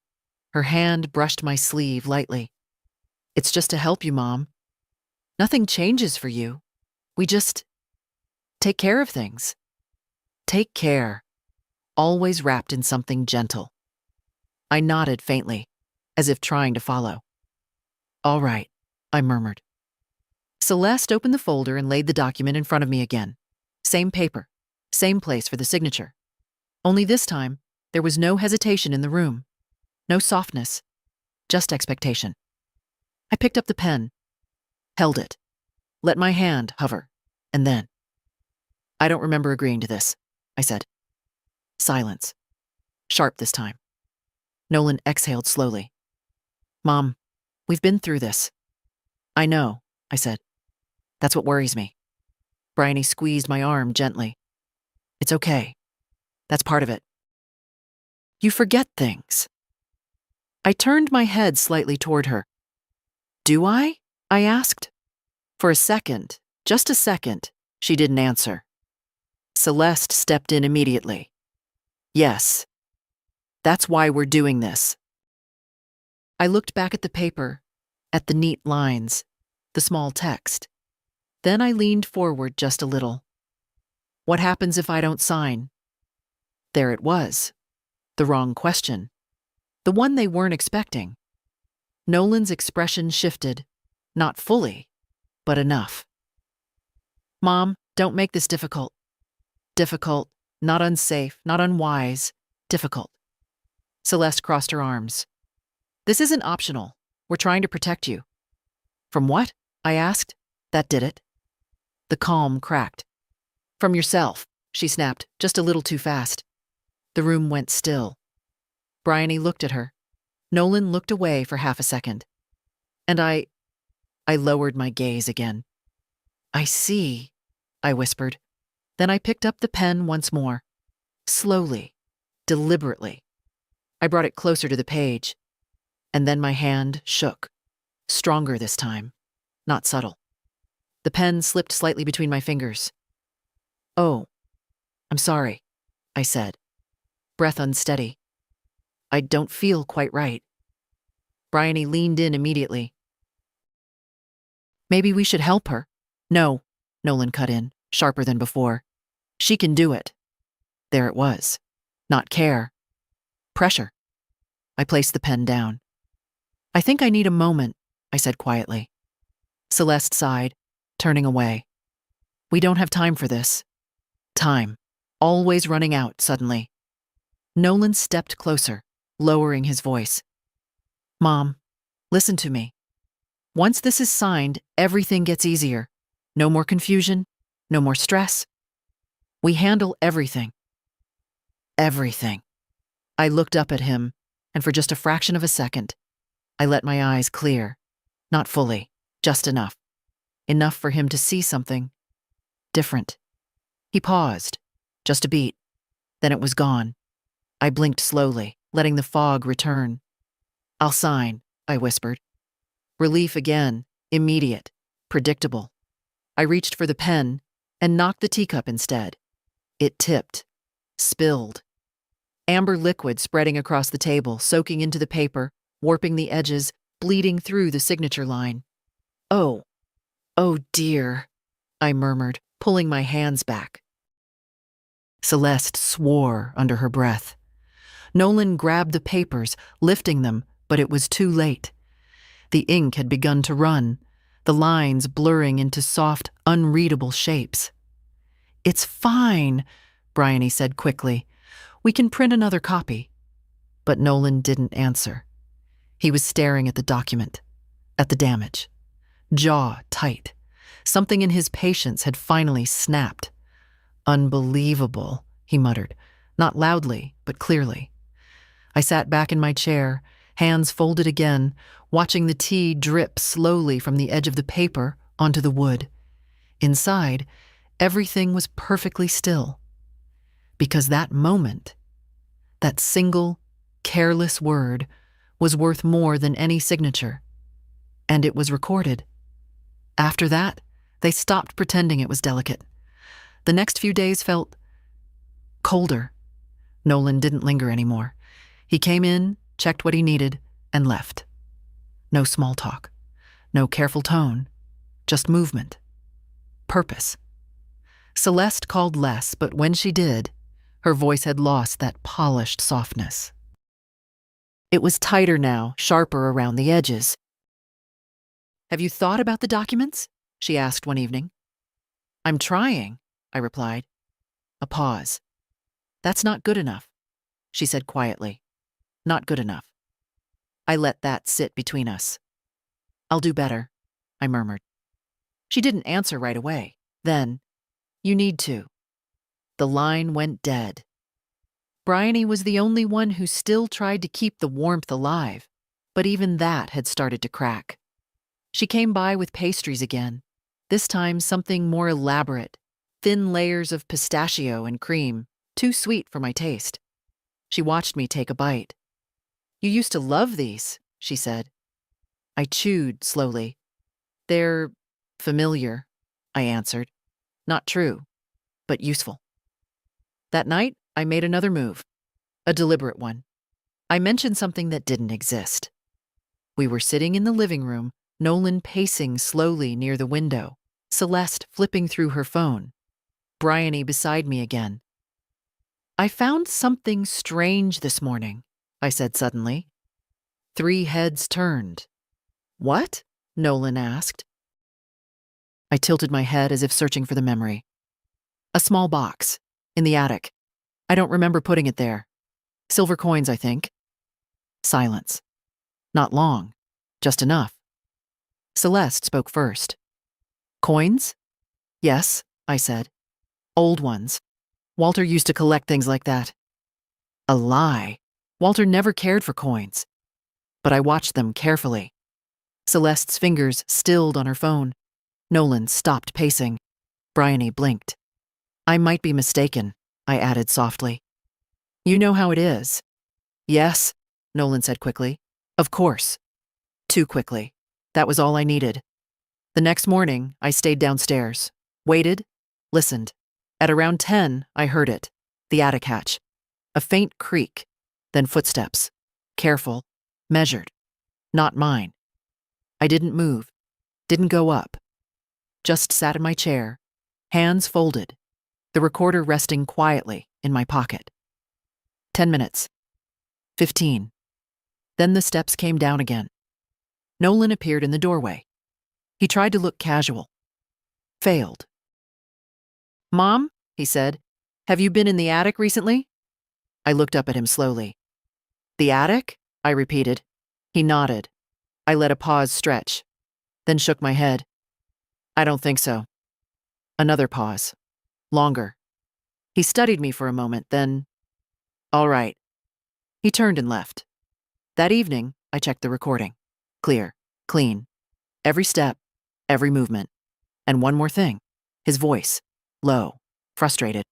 Her hand brushed my sleeve lightly. "It's just to help you, Mom. Nothing changes for you. We just take care of things. Take care." Always wrapped in something gentle. I nodded faintly, as if trying to follow. "All right," I murmured. Celeste opened the folder and laid the document in front of me again. Same paper, same place for the signature. Only this time, there was no hesitation in the room. No softness, just expectation. I picked up the pen, held it, let my hand hover, and then, "I don't remember agreeing to this," I said. Silence. Sharp this time. Nolan exhaled slowly. "Mom, we've been through this. I know, I said. That's what worries me. Bryony squeezed my arm gently. It's okay. That's part of it. You forget things. I turned my head slightly toward her. Do I? I asked. For a second, just a second, she didn't answer. Celeste stepped in immediately. Yes. That's why we're doing this. I looked back at the paper, at the neat lines, the small text. Then I leaned forward just a little. What happens if I don't sign? There it was. The wrong question. The one they weren't expecting. Nolan's expression shifted. Not fully, but enough. Mom, don't make this difficult. Difficult, not unsafe, not unwise, difficult. Celeste crossed her arms. This isn't optional. We're trying to protect you. From what? I asked. That did it. The calm cracked. From yourself, she snapped, just a little too fast. The room went still. Bryony looked at her. Nolan looked away for half a second. And I lowered my gaze again. I see, I whispered. Then I picked up the pen once more. Slowly, deliberately. I brought it closer to the page. And then my hand shook. Stronger this time, not subtle. The pen slipped slightly between my fingers. Oh, I'm sorry, I said, breath unsteady. I don't feel quite right. Bryony leaned in immediately. Maybe we should help her. No, Nolan cut in, sharper than before. She can do it. There it was. Not care. Pressure. I placed the pen down. I think I need a moment, I said quietly. Celeste sighed, turning away. We don't have time for this. Time. Always running out suddenly. Nolan stepped closer, lowering his voice. Mom, listen to me. Once this is signed, everything gets easier. No more confusion, no more stress. We handle everything. Everything. I looked up at him, and for just a fraction of a second, I let my eyes clear. Not fully, just enough. Enough for him to see something different. He paused, just a beat. Then it was gone. I blinked slowly, letting the fog return. I'll sign, I whispered. Relief again, immediate, predictable. I reached for the pen and knocked the teacup instead. It tipped, spilled. Amber liquid spreading across the table, soaking into the paper, warping the edges, bleeding through the signature line. Oh dear, I murmured, pulling my hands back. Celeste swore under her breath. Nolan grabbed the papers, lifting them, but it was too late. The ink had begun to run, the lines blurring into soft, unreadable shapes. It's fine, Bryony said quickly. We can print another copy. But Nolan didn't answer. He was staring at the document, at the damage. Jaw tight. Something in his patience had finally snapped. Unbelievable, he muttered, not loudly, but clearly. I sat back in my chair, hands folded again, watching the tea drip slowly from the edge of the paper onto the wood. Inside, everything was perfectly still. Because that moment, that single, careless word, was worth more than any signature. And it was recorded. After that, they stopped pretending it was delicate. The next few days felt colder. Nolan didn't linger anymore. He came in, checked what he needed, and left. No small talk. No careful tone. Just movement. Purpose. Celeste called less, but when she did, her voice had lost that polished softness. It was tighter now, sharper around the edges. Have you thought about the documents? She asked one evening. I'm trying, I replied. A pause. That's not good enough, she said quietly. Not good enough. I let that sit between us. I'll do better, I murmured. She didn't answer right away. Then, you need to. The line went dead. Bryony was the only one who still tried to keep the warmth alive, but even that had started to crack. She came by with pastries again, this time something more elaborate, thin layers of pistachio and cream, too sweet for my taste. She watched me take a bite. "You used to love these," she said. I chewed slowly. "They're familiar," I answered. Not true, but useful. That night, I made another move, a deliberate one. I mentioned something that didn't exist. We were sitting in the living room, Nolan pacing slowly near the window, Celeste flipping through her phone, Bryony beside me again. "I found something strange this morning," I said suddenly. 3 heads turned. "What?" Nolan asked. I tilted my head as if searching for the memory. "A small box, in the attic. I don't remember putting it there. Silver coins, I think." Silence. Not long, just enough. Celeste spoke first. "Coins?" "Yes," I said. "Old ones. Walter used to collect things like that." A lie. Walter never cared for coins. But I watched them carefully. Celeste's fingers stilled on her phone. Nolan stopped pacing. Bryony blinked. "I might be mistaken," I added softly. "You know how it is." "Yes," Nolan said quickly. "Of course." Too quickly. That was all I needed. The next morning, I stayed downstairs, waited, listened. At around 10, I heard it, the attic hatch. A faint creak, then footsteps. Careful, measured. Not mine. I didn't move, didn't go up. Just sat in my chair, hands folded, the recorder resting quietly in my pocket. 10 minutes. 15. Then the steps came down again. Nolan appeared in the doorway. He tried to look casual. Failed. "Mom," he said, "have you been in the attic recently?" I looked up at him slowly. "The attic?" I repeated. He nodded. I let a pause stretch, then shook my head. "I don't think so." Another pause. Longer. He studied me for a moment, then, "All right." He turned and left. That evening, I checked the recording. Clear, clean. Every step, every movement. And one more thing. His voice. Low, frustrated.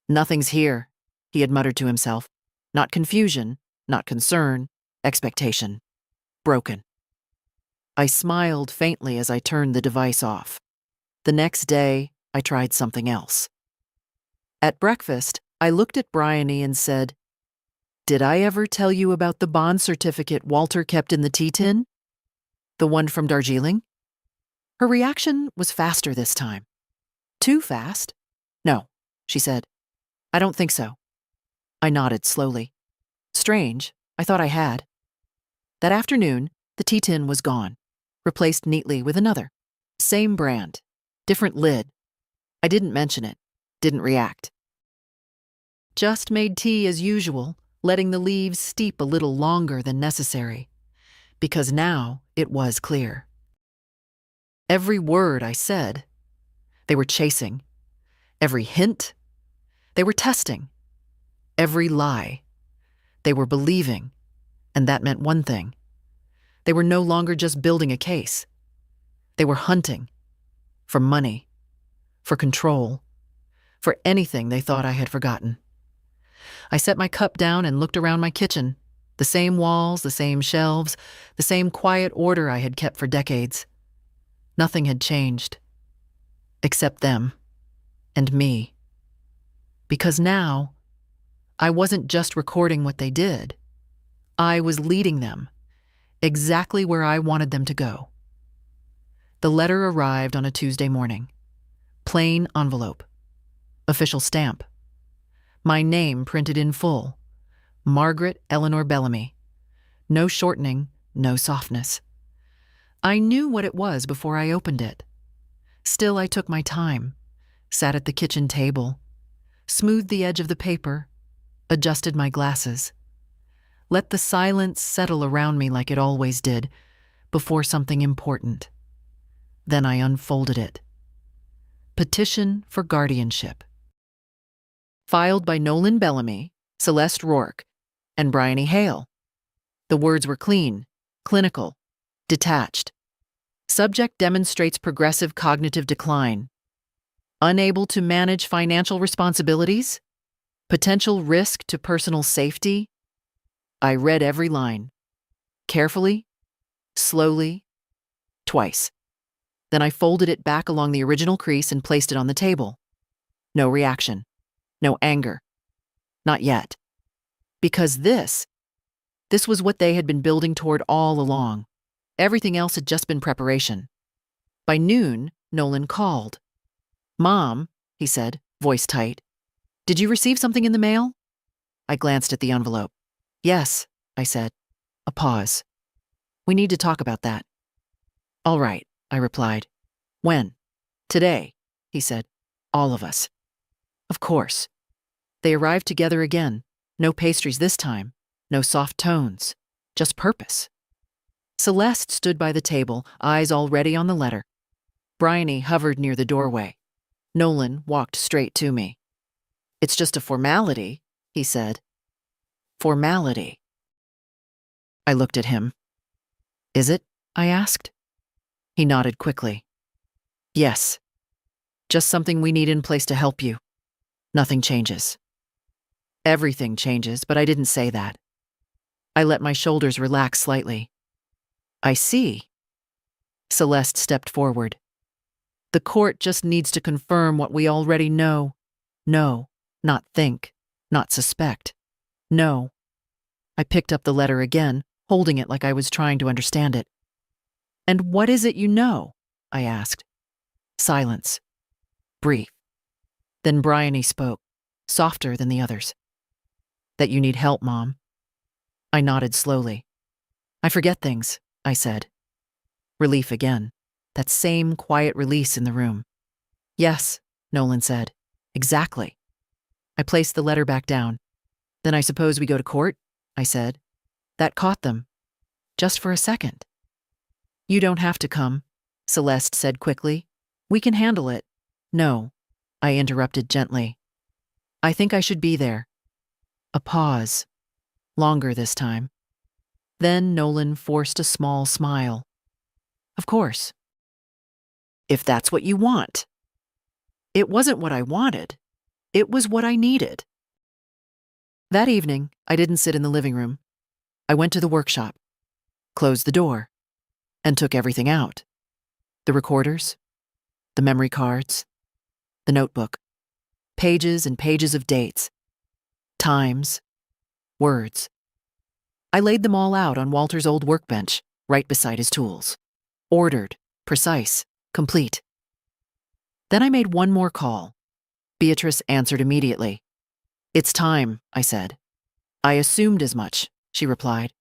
"Nothing's here," he had muttered to himself. Not confusion, not concern, expectation. Broken. I smiled faintly as I turned the device off. The next day, I tried something else. At breakfast, I looked at Bryony and said, "Did I ever tell you about the bond certificate Walter kept in the tea tin? The one from Darjeeling?" Her reaction was faster this time. Too fast? "No," she said. "I don't think so." I nodded slowly. Strange, I thought I had. That afternoon, the tea tin was gone, replaced neatly with another. Same brand, different lid. I didn't mention it, didn't react. Just made tea as usual, letting the leaves steep a little longer than necessary, because now it was clear. Every word I said, they were chasing. Every hint, they were testing. Every lie, they were believing, and that meant one thing. They were no longer just building a case. They were hunting. For money. For control. For anything they thought I had forgotten. I set my cup down and looked around my kitchen. The same walls, the same shelves, the same quiet order I had kept for decades. Nothing had changed. Except them. And me. Because now, I wasn't just recording what they did. I was leading them. Exactly where I wanted them to go. The letter arrived on a Tuesday morning. Plain envelope. Official stamp. My name printed in full. Margaret Eleanor Bellamy. No shortening, no softness. I knew what it was before I opened it. Still, I took my time, sat at the kitchen table, smoothed the edge of the paper, adjusted my glasses. Let the silence settle around me like it always did, before something important. Then I unfolded it. Petition for guardianship. Filed by Nolan Bellamy, Celeste Rourke, and Bryony Hale. The words were clean, clinical, detached. Subject demonstrates progressive cognitive decline. Unable to manage financial responsibilities? Potential risk to personal safety? I read every line. Carefully, slowly, twice. Then I folded it back along the original crease and placed it on the table. No reaction. No anger. Not yet. Because this was what they had been building toward all along. Everything else had just been preparation. By noon, Nolan called. "Mom," he said, voice tight. "Did you receive something in the mail?" I glanced at the envelope. "Yes," I said. A pause. "We need to talk about that." "All right," I replied. "When?" "Today," he said. "All of us." Of course. They arrived together again. No pastries this time. No soft tones. Just purpose. Celeste stood by the table, eyes already on the letter. Bryony hovered near the doorway. Nolan walked straight to me. "It's just a formality," he said. Formality. I looked at him. "Is it?" I asked. He nodded quickly. "Yes. Just something we need in place to help you. Nothing changes." Everything changes, but I didn't say that. I let my shoulders relax slightly. "I see." Celeste stepped forward. "The court just needs to confirm what we already know. Know, not think, not suspect. Know." I picked up the letter again, holding it like I was trying to understand it. "And what is it you know?" I asked. Silence. Brief. Then Bryony spoke, softer than the others. "That you need help, Mom." I nodded slowly. "I forget things," I said. Relief again. That same quiet release in the room. "Yes," Nolan said. "Exactly." I placed the letter back down. "Then I suppose we go to court?" I said. That caught them. Just for a second. "You don't have to come," Celeste said quickly. "We can handle it." "No," I interrupted gently. "I think I should be there." A pause. Longer this time. Then Nolan forced a small smile. "Of course. If that's what you want." It wasn't what I wanted. It was what I needed. That evening, I didn't sit in the living room. I went to the workshop, closed the door, and took everything out. The recorders, the memory cards, the notebook, pages and pages of dates, times, words. I laid them all out on Walter's old workbench, right beside his tools. Ordered, precise, complete. Then I made one more call. Beatrice answered immediately. "It's time," I said. "I assumed as much," she replied.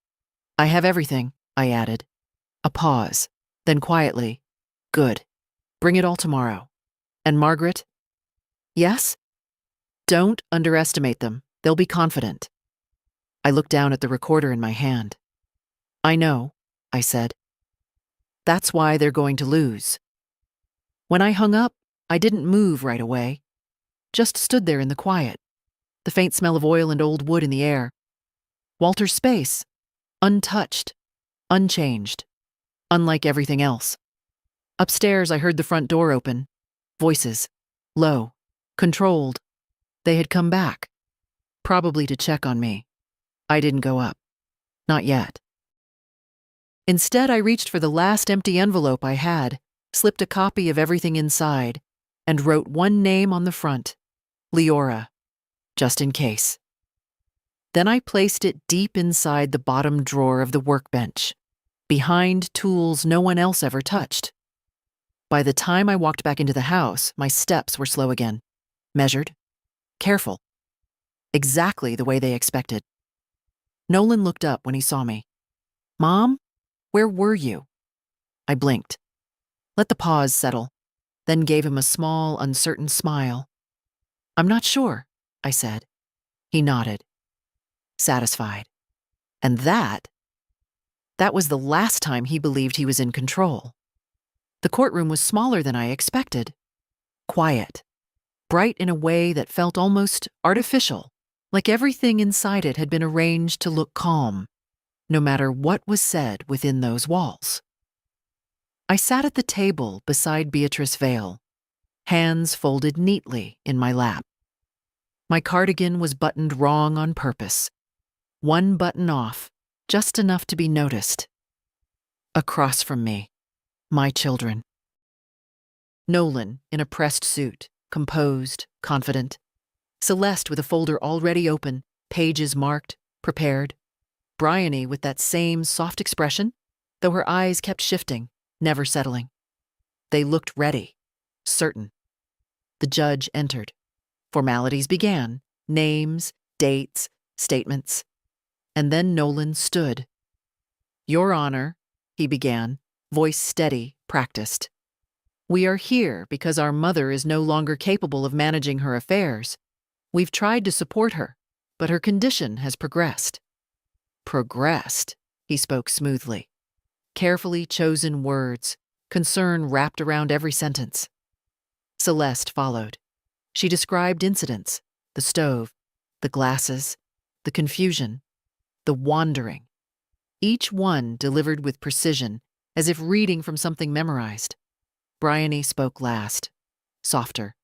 "I have everything," I added. A pause, then quietly, "Good. Bring it all tomorrow. And Margaret?" "Yes?" "Don't underestimate them. They'll be confident." I looked down at the recorder in my hand. "I know," I said. "That's why they're going to lose." When I hung up, I didn't move right away. Just stood there in the quiet, the faint smell of oil and old wood in the air. Walter's space, untouched, unchanged, unlike everything else. Upstairs, I heard the front door open. Voices, low, controlled. They had come back, probably to check on me. I didn't go up. Not yet. Instead, I reached for the last empty envelope I had, slipped a copy of everything inside, and wrote one name on the front, Leora, just in case. Then I placed it deep inside the bottom drawer of the workbench, behind tools no one else ever touched. By the time I walked back into the house, my steps were slow again, measured, careful, exactly the way they expected. Nolan looked up when he saw me. "Mom, where were you?" I blinked, let the pause settle, then gave him a small, uncertain smile. "I'm not sure," I said. He nodded, satisfied. And that was the last time he believed he was in control. The courtroom was smaller than I expected. Quiet, bright in a way that felt almost artificial, like everything inside it had been arranged to look calm, no matter what was said within those walls. I sat at the table beside Beatrice Vale, hands folded neatly in my lap. My cardigan was buttoned wrong on purpose, one button off, just enough to be noticed. Across from me, my children. Nolan in a pressed suit, composed, confident. Celeste with a folder already open, pages marked, prepared. Bryony with that same soft expression, though her eyes kept shifting, never settling. They looked ready, certain. The judge entered. Formalities began, names, dates, statements. And then Nolan stood. "Your Honor," he began, voice steady, practiced. "We are here because our mother is no longer capable of managing her affairs. We've tried to support her, but her condition has progressed." Progressed, he spoke smoothly. Carefully chosen words, concern wrapped around every sentence. Celeste followed. She described incidents, the stove, the glasses, the confusion, the wandering. Each one delivered with precision, as if reading from something memorized. Bryony spoke last, softer,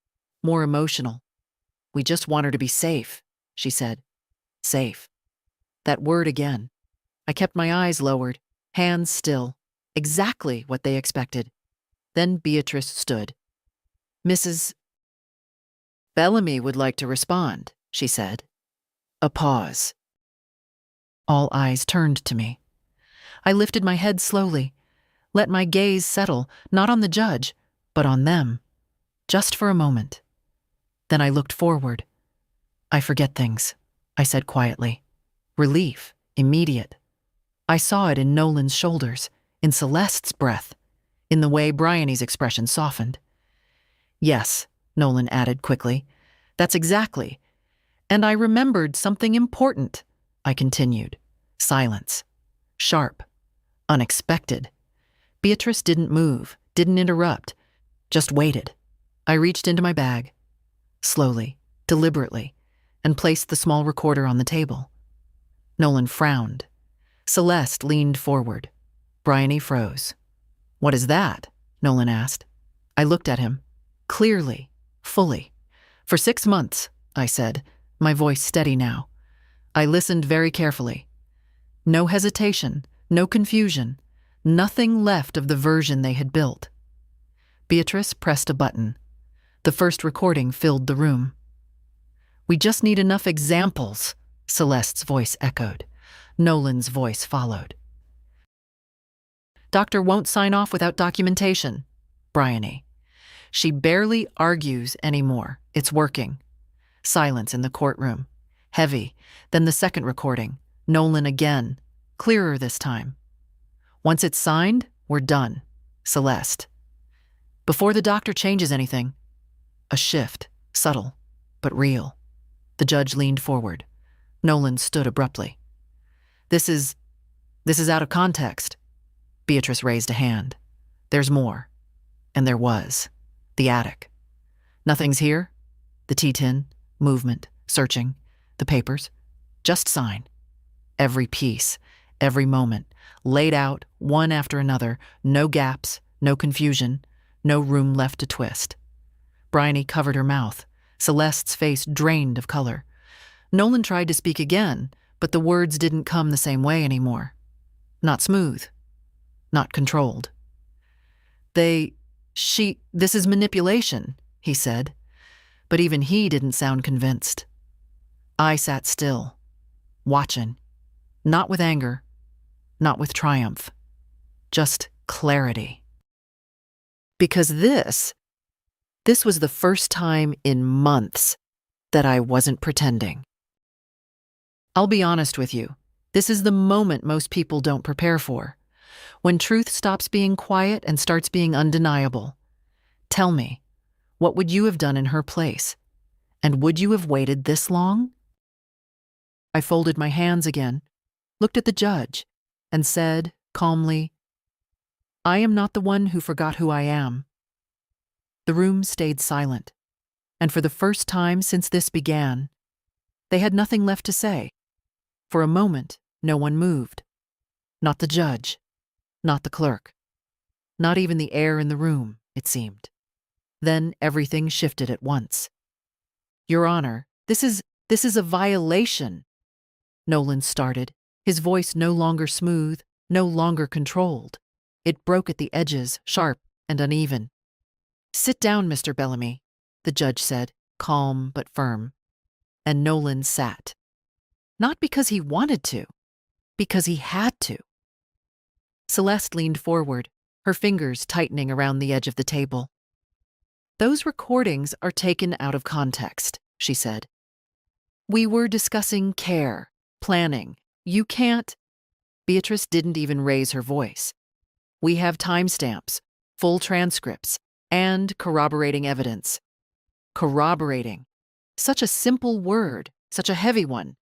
more emotional. "We just want her to be safe," she said. Safe. That word again. I kept my eyes lowered, hands still, exactly what they expected. Then Beatrice stood. "Mrs. Bellamy would like to respond," she said. A pause. All eyes turned to me. I lifted my head slowly, let my gaze settle, not on the judge, but on them, just for a moment. Then I looked forward. "I forget things," I said quietly. Relief, immediate. I saw it in Nolan's shoulders, in Celeste's breath, in the way Bryony's expression softened. "Yes," Nolan added quickly, "that's exactly. And I remembered something important," I continued. Silence. Sharp. Unexpected. Beatrice didn't move, didn't interrupt, just waited. I reached into my bag, slowly, deliberately, and placed the small recorder on the table. Nolan frowned. Celeste leaned forward. Bryony froze. "What is that?" Nolan asked. I looked at him, clearly, fully. "For 6 months," I said, my voice steady now. I listened very carefully. No hesitation, no confusion, nothing left of the version they had built. Beatrice pressed a button. The first recording filled the room. "We just need enough examples," Celeste's voice echoed. Nolan's voice followed. "Doctor won't sign off without documentation." Bryony. "She barely argues anymore. It's working." Silence in the courtroom. Heavy. Then the second recording. Nolan again. Clearer this time. "Once it's signed, we're done." Celeste. "Before the doctor changes anything." A shift. Subtle, but real. The judge leaned forward. Nolan stood abruptly. This is out of context." Beatrice raised a hand. "There's more." And there was. The attic. "Nothing's here?" The tea tin, movement, searching, the papers. "Just sign." Every piece, every moment, laid out, one after another, no gaps, no confusion, no room left to twist. Bryony covered her mouth, Celeste's face drained of color. Nolan tried to speak again, but the words didn't come the same way anymore. Not smooth. Not controlled. This is manipulation," he said. But even he didn't sound convinced. I sat still, watching. Not with anger, not with triumph. Just clarity. Because this was the first time in months that I wasn't pretending. I'll be honest with you, this is the moment most people don't prepare for. When truth stops being quiet and starts being undeniable. Tell me, what would you have done in her place? And would you have waited this long? I folded my hands again, looked at the judge, and said, calmly, "I am not the one who forgot who I am." The room stayed silent, and for the first time since this began, they had nothing left to say. For a moment, no one moved. Not the judge, not the clerk. Not even the air in the room, it seemed. Then everything shifted at once. "Your Honor, this is a violation," Nolan started, his voice no longer smooth, no longer controlled. It broke at the edges, sharp and uneven. "Sit down, Mr. Bellamy," the judge said, calm but firm. And Nolan sat. Not because he wanted to, because he had to. Celeste leaned forward, her fingers tightening around the edge of the table. "Those recordings are taken out of context," she said. "We were discussing care, planning. You can't—" Beatrice didn't even raise her voice. "We have timestamps, full transcripts, and corroborating evidence." Corroborating. Such a simple word, such a heavy one.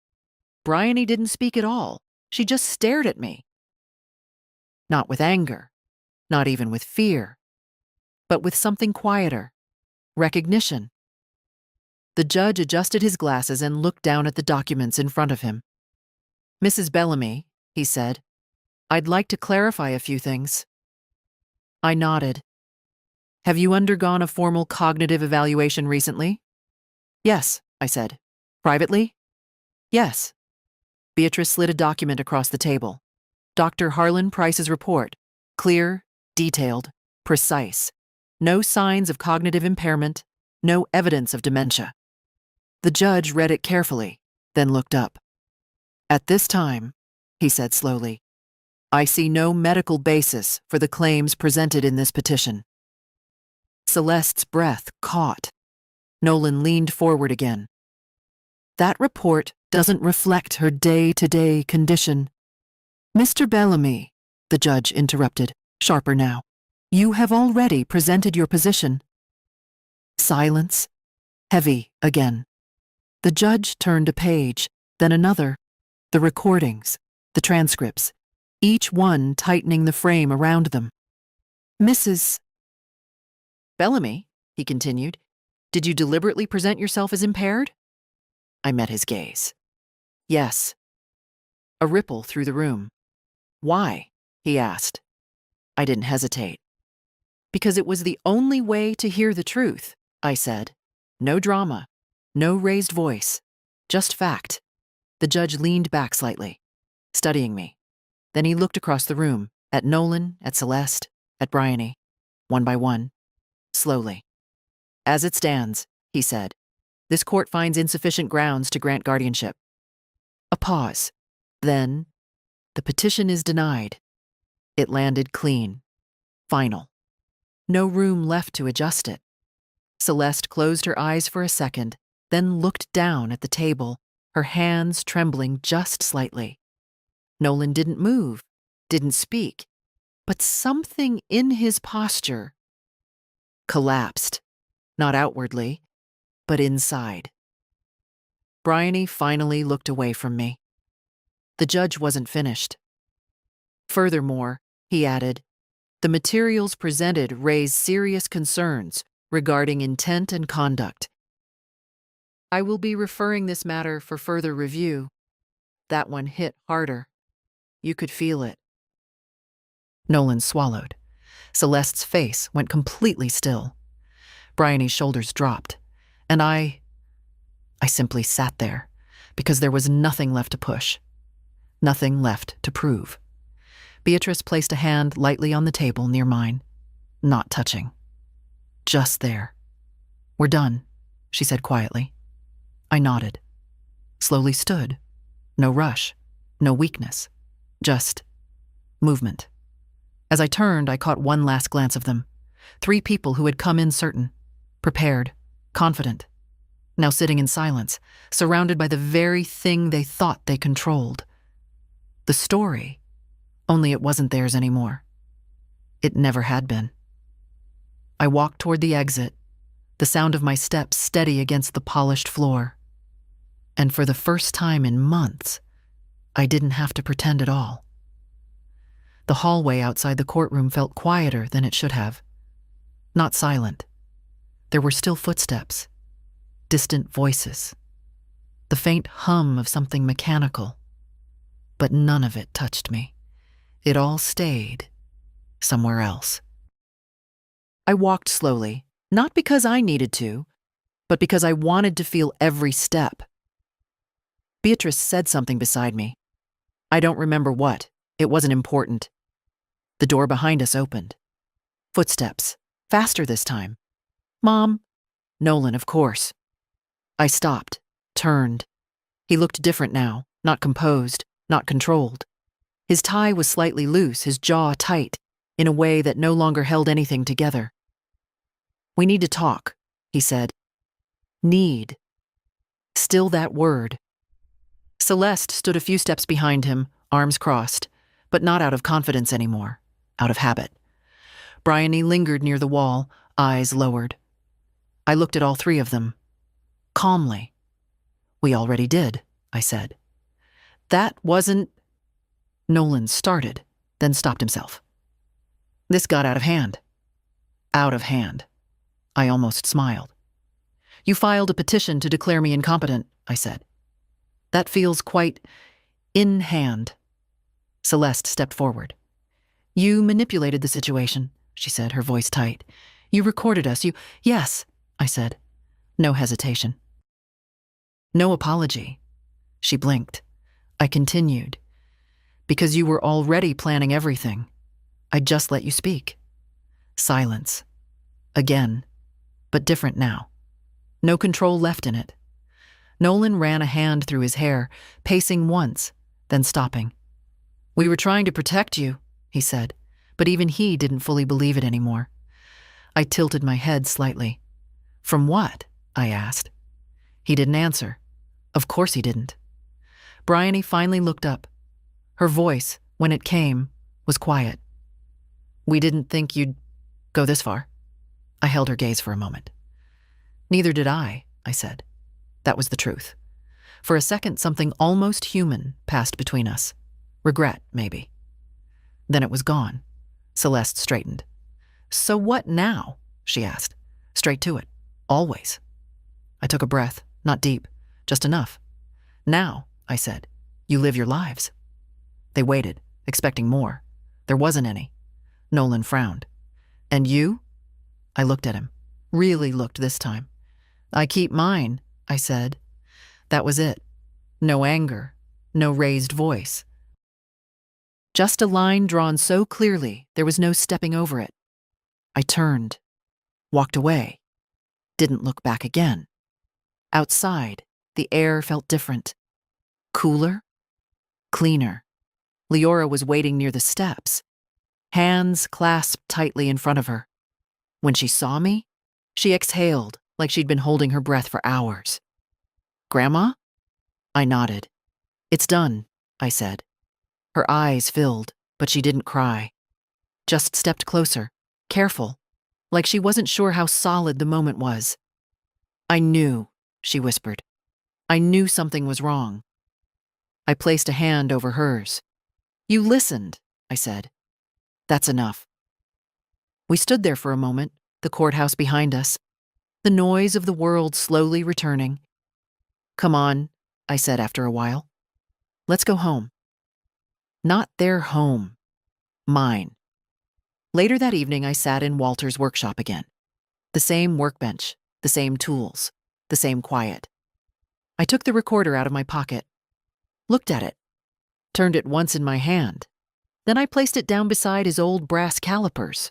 Bryony didn't speak at all. She just stared at me. Not with anger, not even with fear, but with something quieter. Recognition. The judge adjusted his glasses and looked down at the documents in front of him. "Mrs. Bellamy," he said, "I'd like to clarify a few things." I nodded. "Have you undergone a formal cognitive evaluation recently?" "Yes," I said. "Privately?" "Yes." Beatrice slid a document across the table. "Dr. Harlan Price's report. Clear, detailed, precise. No signs of cognitive impairment, no evidence of dementia." The judge read it carefully, then looked up. "At this time," he said slowly, "I see no medical basis for the claims presented in this petition." Celeste's breath caught. Nolan leaned forward again. "That report doesn't reflect her day-to-day condition." "Mr. Bellamy," the judge interrupted, sharper now, "you have already presented your position." Silence. Heavy again. The judge turned a page, then another. The recordings, the transcripts, each one tightening the frame around them. "Mrs. Bellamy," he continued, "did you deliberately present yourself as impaired?" I met his gaze. "Yes." A ripple through the room. "Why?" he asked. I didn't hesitate. "Because it was the only way to hear the truth," I said. No drama, no raised voice, just fact. The judge leaned back slightly, studying me. Then he looked across the room, at Nolan, at Celeste, at Bryony, one by one, slowly. "As it stands," he said, "this court finds insufficient grounds to grant guardianship." A pause. Then, "The petition is denied." It landed clean. Final. No room left to adjust it. Celeste closed her eyes for a second, then looked down at the table, her hands trembling just slightly. Nolan didn't move, didn't speak, but something in his posture collapsed, not outwardly, but inside. Bryony finally looked away from me. The judge wasn't finished. "Furthermore," he added, "the materials presented raise serious concerns regarding intent and conduct. I will be referring this matter for further review." That one hit harder. You could feel it. Nolan swallowed. Celeste's face went completely still. Bryony's shoulders dropped, and I simply sat there, because there was nothing left to push, nothing left to prove. Beatrice placed a hand lightly on the table near mine, not touching. Just there. "We're done," she said quietly. I nodded. Slowly stood. No rush, no weakness, just movement. As I turned, I caught one last glance of them. 3 people who had come in certain, prepared, confident, now sitting in silence, surrounded by the very thing they thought they controlled. The story, only it wasn't theirs anymore. It never had been. I walked toward the exit, the sound of my steps steady against the polished floor. And for the first time in months, I didn't have to pretend at all. The hallway outside the courtroom felt quieter than it should have. Not silent. There were still footsteps, distant voices, the faint hum of something mechanical. But none of it touched me. It all stayed somewhere else. I walked slowly, not because I needed to, but because I wanted to feel every step. Beatrice said something beside me. I don't remember what. It wasn't important. The door behind us opened. Footsteps. Faster this time. Mom. Nolan, of course. I stopped, turned. He looked different now, not composed, not controlled. His tie was slightly loose, his jaw tight, in a way that no longer held anything together. We need to talk, he said. Need. Still that word. Celeste stood a few steps behind him, arms crossed, but not out of confidence anymore, out of habit. Bryony lingered near the wall, eyes lowered. I looked at all three of them. Calmly. We already did, I said. That wasn't... Nolan started, then stopped himself. This got out of hand. Out of hand. I almost smiled. You filed a petition to declare me incompetent, I said. That feels quite in hand. Celeste stepped forward. You manipulated the situation, she said, her voice tight. You recorded us. Yes, I said. No hesitation. No apology. She blinked. I continued. Because you were already planning everything. I just let you speak. Silence. Again. But different now. No control left in it. Nolan ran a hand through his hair, pacing once, then stopping. We were trying to protect you, he said, but even he didn't fully believe it anymore. I tilted my head slightly. From what? I asked. He didn't answer. Of course he didn't. Bryony finally looked up. Her voice, when it came, was quiet. We didn't think you'd go this far. I held her gaze for a moment. Neither did I said. That was the truth. For a second, something almost human passed between us. Regret, maybe. Then it was gone. Celeste straightened. So what now? She asked. Straight to it. Always. I took a breath, not deep, just enough. Now, I said, you live your lives. They waited, expecting more. There wasn't any. Nolan frowned. And you? I looked at him. Really looked this time. I keep mine, I said. That was it. No anger, no raised voice. Just a line drawn so clearly there was no stepping over it. I turned, walked away, didn't look back again. Outside, the air felt different. Cooler, cleaner. Leora was waiting near the steps, hands clasped tightly in front of her. When she saw me, she exhaled like she'd been holding her breath for hours. Grandma? I nodded. It's done, I said. Her eyes filled, but she didn't cry. Just stepped closer, careful, like she wasn't sure how solid the moment was. I knew, she whispered. I knew something was wrong. I placed a hand over hers. You listened, I said. That's enough. We stood there for a moment, the courthouse behind us, the noise of the world slowly returning. Come on, I said after a while. Let's go home. Not their home. Mine. Later that evening, I sat in Walter's workshop again. The same workbench, the same tools, the same quiet. I took the recorder out of my pocket, looked at it, turned it once in my hand. Then I placed it down beside his old brass calipers.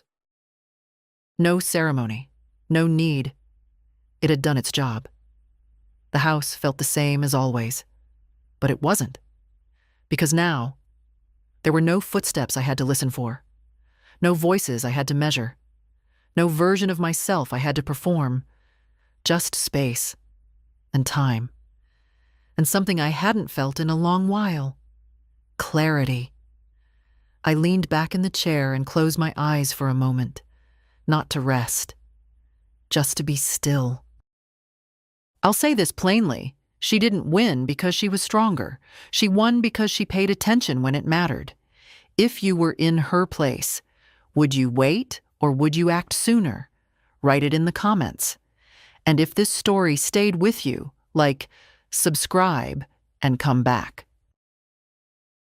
No ceremony, no need. It had done its job. The house felt the same as always, but it wasn't. Because now, there were no footsteps I had to listen for, no voices I had to measure, no version of myself I had to perform, just space and time, and something I hadn't felt in a long while, clarity. I leaned back in the chair and closed my eyes for a moment, not to rest, just to be still. I'll say this plainly. She didn't win because she was stronger. She won because she paid attention when it mattered. If you were in her place, would you wait or would you act sooner? Write it in the comments. And if this story stayed with you, like, subscribe and come back.